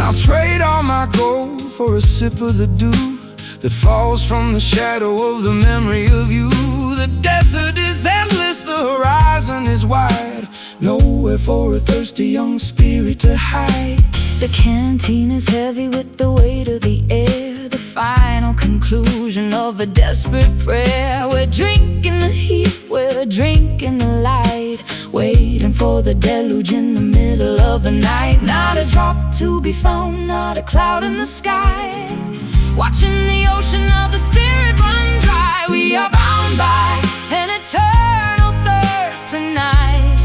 I'll trade all my gold for a sip of the dew that falls from the shadow of the memory of you. The desert is endless, the horizon is wide, nowhere for a thirsty young spirit to hide. The canteen is heavy with the weight of the air, the final conclusion of a desperate prayer. We're drinking the heat, we're drinking the light, waiting for the deluge in the middle of the night. Not a drop to be found, not a cloud in the sky, watching the ocean of the spirit run dry. We are bound by an eternal thirst tonight,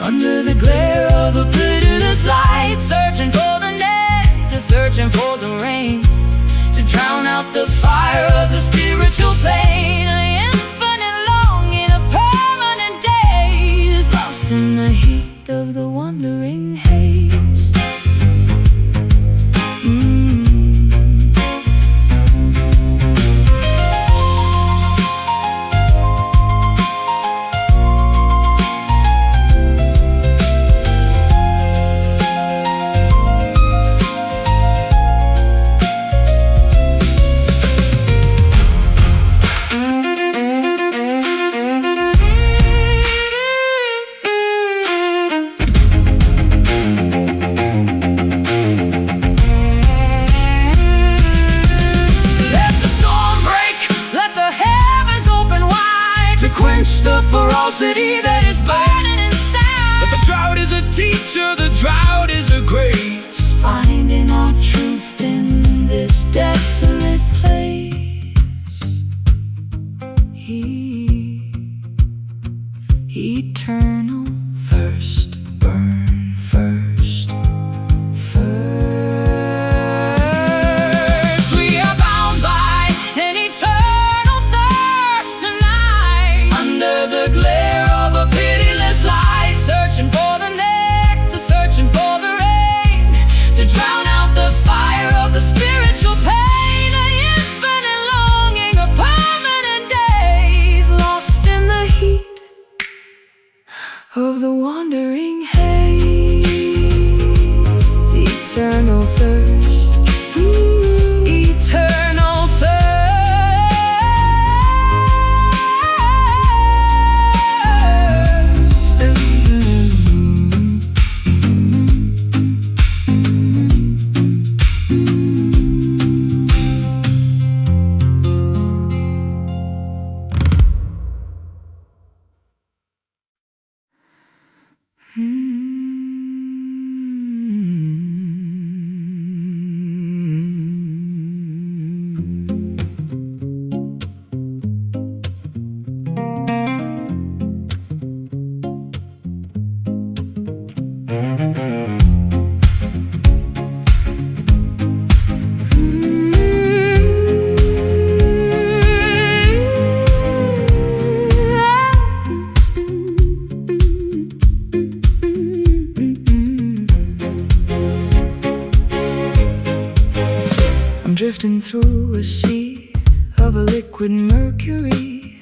under the glare of a pitiless light, searching for the nectar, searching for the rain, to drown out the fire of the spiritual pain. An infinite longing, a permanent daze, lost in the heat of the wandering haze. The ferocity that is burning inside. If the drought is a teacher, the drought is a grace, finding our truth in this desolate place. Eternal thirst, burn first. We are bound by an eternal thirst tonight, under the glare of a pitiless light, searching for the nectar, searching for the rain, to drown out the fire of the spiritual pain. An infinite longing, a permanent daze, lost in the heat of the wandering haze. Eternal thirst, eternal thirst. drifting through a sea of a liquid liquid mercury,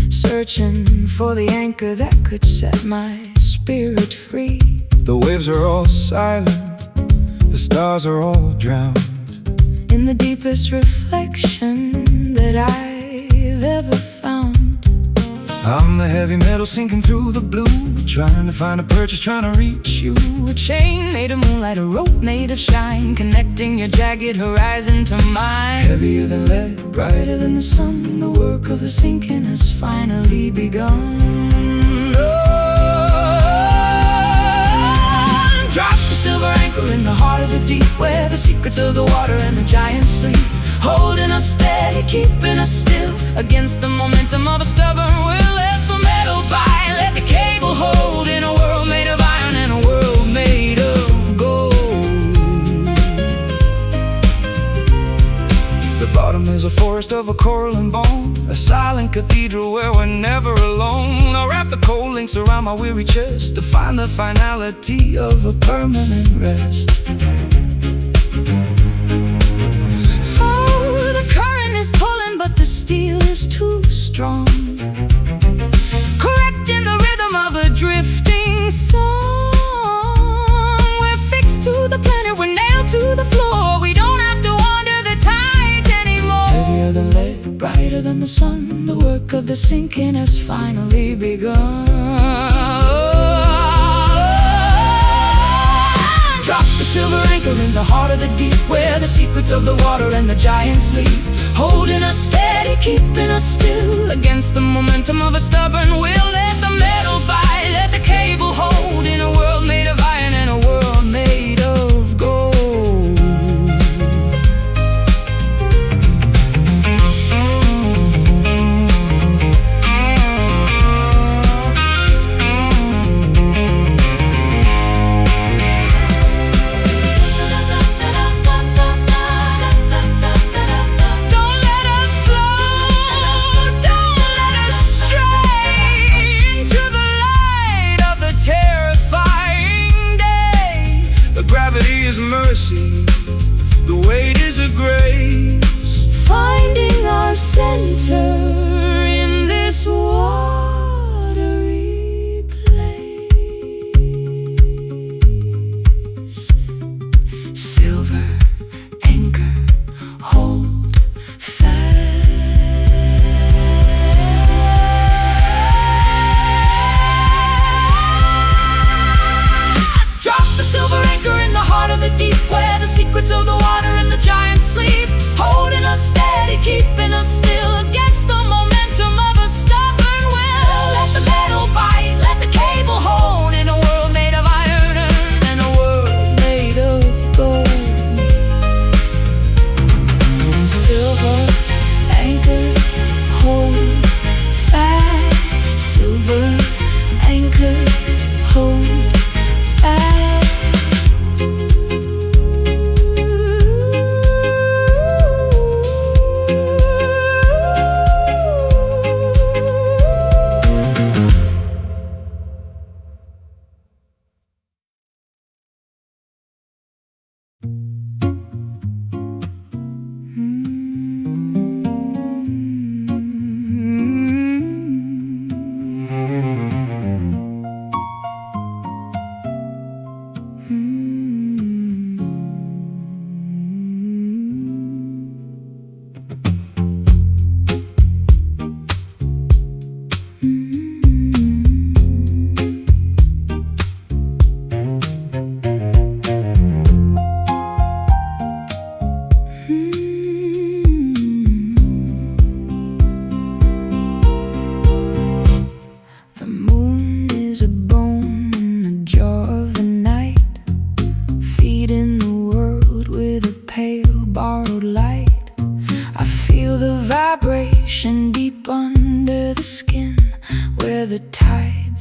searching for the anchor that could set my spirit free. The waves are all silent, the stars are all drowned in the deepest reflection that I've ever found. I'm the heavy metal sinking through the blue, trying to find a purchase, trying to reach you. A chain made of moonlight, a rope made of shine, connecting your jagged horizon to mine. Heavier than lead, Brighter than the sun, the work of the sinking has finally begun. Drop the silver anchor in the heart of the deep, where the secrets of the water and the giants sleep, holding us steady, keeping us still against the momentum of a stubborn will. Let the metal bite, let the cable hold, in a world made of iron and a world made of gold. The bottom is a forest of a coral and bone, a silent cathedral where we're never alone. I'll wrap the cold links around my weary chest to find the finality of a permanent rest. Oh, the current is pulling, but the steel is too strong, correcting the rhythm of a drifting song. We're fixed to the planet, we're nailed to the floor. We don't have to wander the tides anymore. Heavier than lead, Brighter than the sun, the work of the sinking has finally begun. Drop the silver anchor in the heart of the deep, where the secrets of the water and the giants sleep, holding us steady, keeping us still against the momentum of a stubborn will. Let the metal bite, let the cable hold, in a world made of iron and a world made of gold. Mercy, the weight is a grace, finding our center in this watery place. Silver anchor, hold fast. Drop the silver anchor in the heart of the deep, where the secrets of the water and the giants sleep, holding us steady, keeping us still against the momentum of a stubborn will. Let the metal bite, let the cable hold, in a world made of iron and a world made of gold. Silver anchor, hold fast. Silver anchor, hold fast.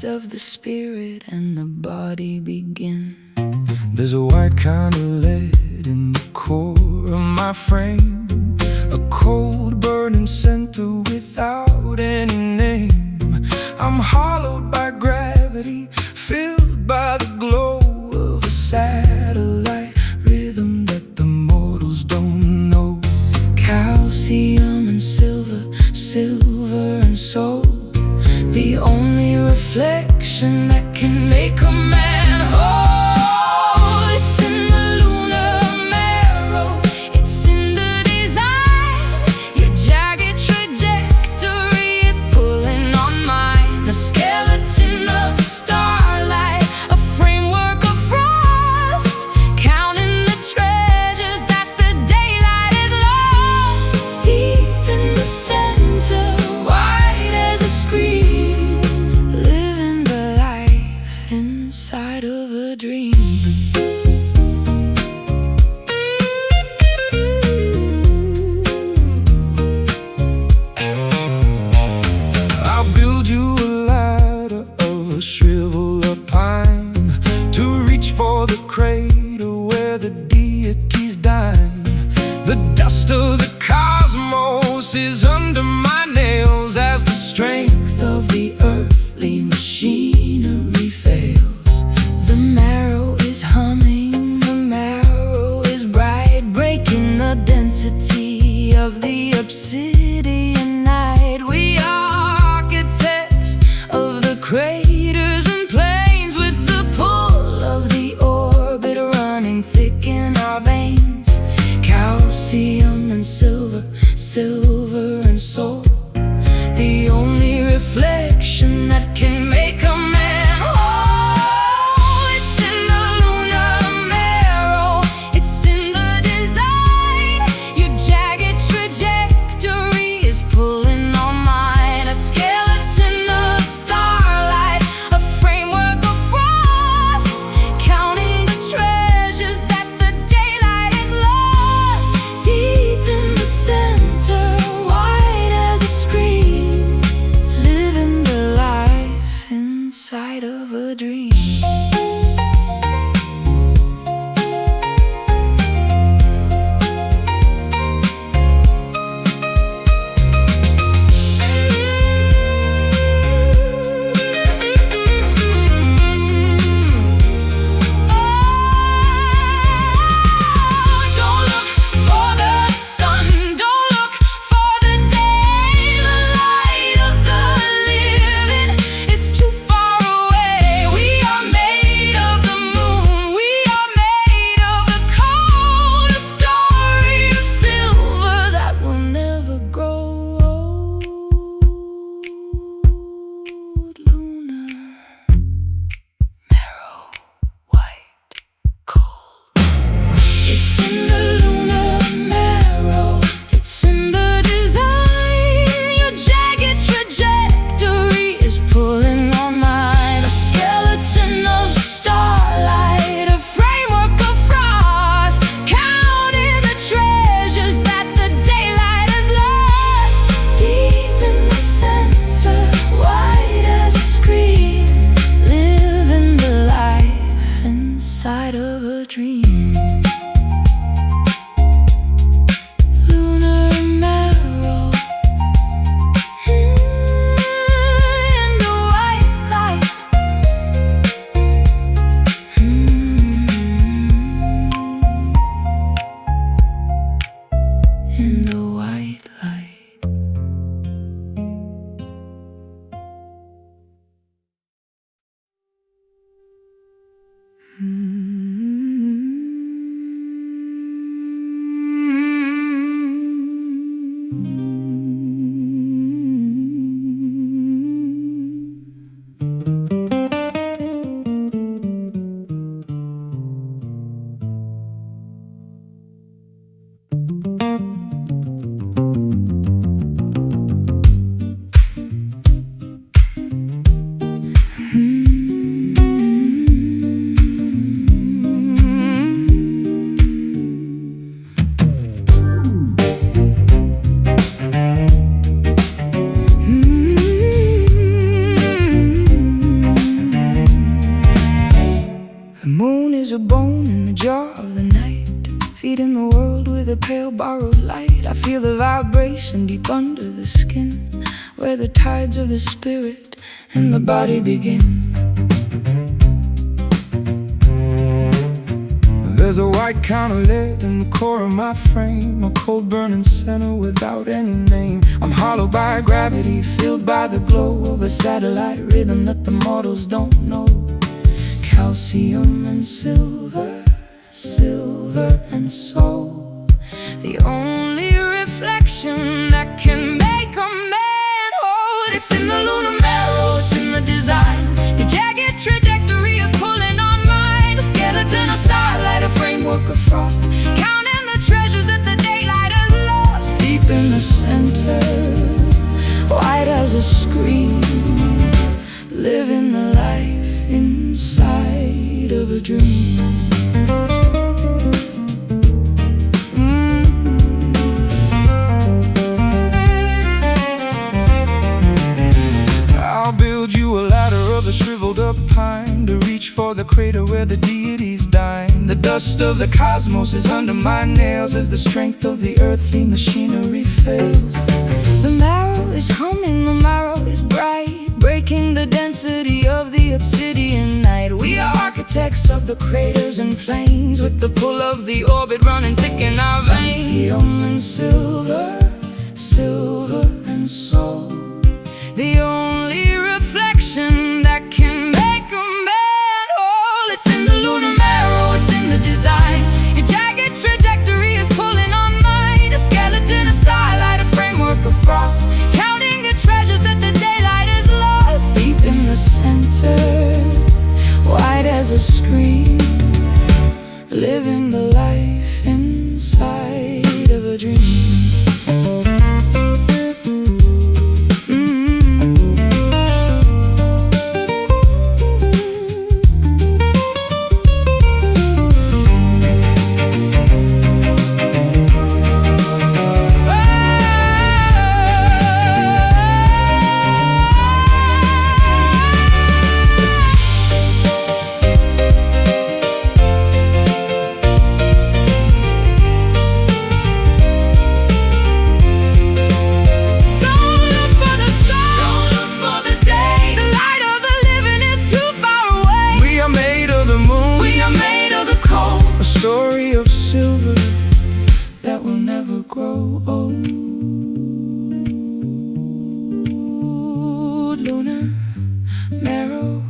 Of the spirit and the body begin. There's a white kind of lead in the core of my frame, a cold burning center without any name. I'm hollowed by gravity, filled by the glow of a satellite rhythm that the mortals don't know. Calcium and silver silver and soul, the only reflection that can make a man whole. It's in the lunar marrow, it's in the design. Your jagged trajectory is pulling on mine. The skeleton of starlight, a framework of frost, counting the treasures that the daylight has lost. Deep in the center, wide as a screen, living the life inside of a dream. I'll build you a ladder of a shriveled up pine, to reach for the crater where the deities dine. The dust of the cosmos is under my nails as the strength Of the earthly machinery fails. The marrow is humming, the marrow is bright, breaking the density of the obsidian night. We are architects of the craters and plains, with the pull of the orbit running thick in our veins. Calcium and silver, silver and soul, the only reflection that can make a man whole. It's in the lunar marrow, it's in the design. Your jagged trajectory is pulling on mine. A skeleton of starlight, a framework of frost, counting the treasures that the daylight has lost. Deep in the center, wide as a screen, living the life inside of a dream. Don't look for the sun, don't look for the day. The light of the living is too far away. We are made of the moon, we are made of the cold. A story of silver that will never grow old. Lunar marrow, white, cold. It's in the lunar marrow, it's in the design. Your jagged trajectory is pulling on mine. A skeleton of starlight, a framework of frost, counting the treasures that the daylight has lost. Deep in the center, wide as a screen, living the life inside of a dream. Lunar marrow, in the white light, in the white light. The moon is a bone in the jaw of the night, feeding the world with a pale borrowed light. I feel the vibration deep under the skin, where the tides of the spirit and the body begin. There's a white counter lit in the core of my frame, a cold burning center without any name. I'm hollowed by gravity, filled by the glow of a satellite rhythm that the mortals don't know. Calcium and silver, silver and soul, the only reflection that can make a man hold. It's in the lunar marrow, it's in the design. Your jagged trajectory is pulling on mine. A skeleton, a starlight, a framework of frost, counting the treasures that the daylight has lost. Deep in the center, white as a screen, living the life inside of a dream. I'll build you a ladder of a shriveled up pine to reach for the crater where the deities dine. The dust of the cosmos is under my nails as the strength of the earthly machinery fails. The marrow is humming, the marrow is bright, breaking the density of the obsidian night. We are architects of the craters and plains, with the pull of the orbit running thick in our veins. Calcium and silver, silver and soul, the only reflection that can make a man whole. It's in the lunar marrow, it's in the design. Your jagged trajectory is pulling on mine. A skeleton, a starlight, a framework of frost, counting the treasures that the daylight has lost. Deep in the center, white as a screen, living the life inside of a dream. Story of silver that will never grow old. Lunar marrow,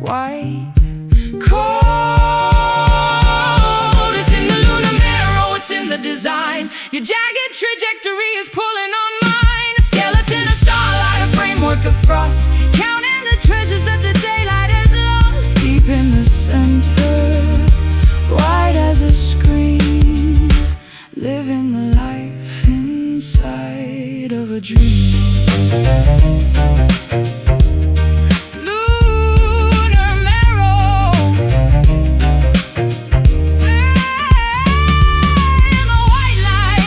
white cold. It's in the lunar marrow, it's in the design. Your jagged trajectory is pulling on mine. A skeleton, a starlight, a framework of frost, counting the treasures that the daylight has lost. Deep in the center, white as a screen, living the life inside of a dream. Lunar marrow, the white light.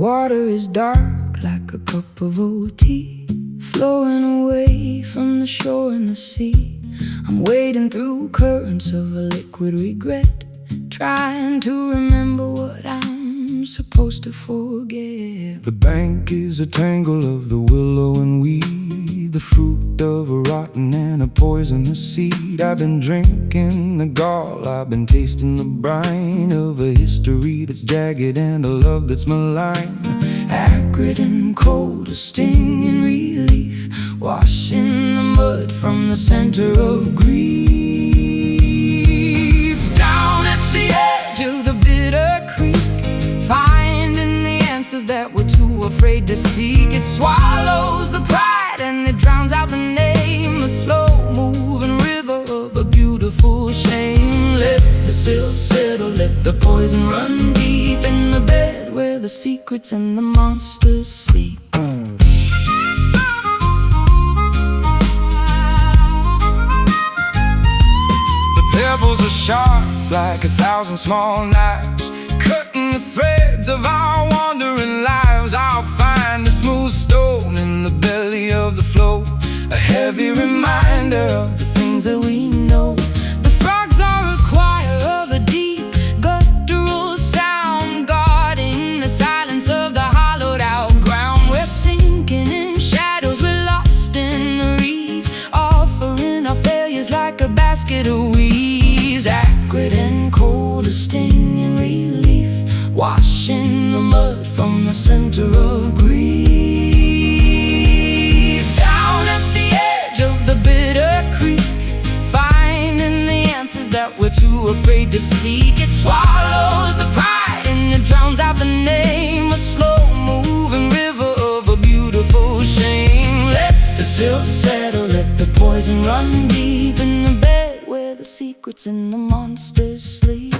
Water is dark like a cup of old tea, flowing away from the shore and the sea. I'm wading through currents of a liquid regret, trying to remember what I'm supposed to forget. The bank is a tangle of the willow and weed, the fruit of a rotten and a poisonous seed. I've been drinking the gall, I've been tasting the brine of a history that's jagged and a love that's malign. Acrid and cold, a stinging relief, washing the mud from the center of grief. Down at the edge of the bitter creek, finding the answers that we're too afraid to seek. It swallows the pride silt settle, let the poison run deep in the bed where the secrets and the monsters sleep. Pebbles are sharp like 1,000 small knives, cutting the threads of our wandering lives. I'll find a smooth stone in the belly of the flow, a heavy reminder of the things that we know. The frogs are a choir of a deep guttural sound, guarding the silence of the hollowed out ground. We're sinking in shadows, we're lost in the reeds, offering our failures like a basket of weeds. Acrid and cold, a sting in relief, washing the mud from the center of grief. Down at the edge of the bitter creek, finding the answers that we're too afraid to seek. It swallows the pride and it drowns out the name, a slow-moving river of a beautiful shame. Let the silt settle, let the poison run deep in the bed where the secrets and the monsters sleep.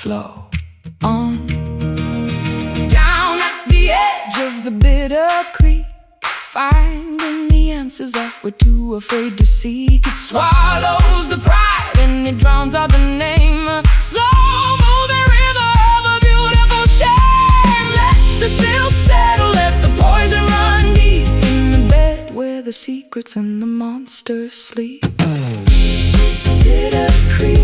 Flow on down at the edge of the bitter creek, finding the answers that we're too afraid to seek. It swallows the pride and it drowns out the name, a slow-moving river of a beautiful shame. Let the silt settle, let the poison run deep in the bed where the secrets and the monsters sleep. Bitter creek.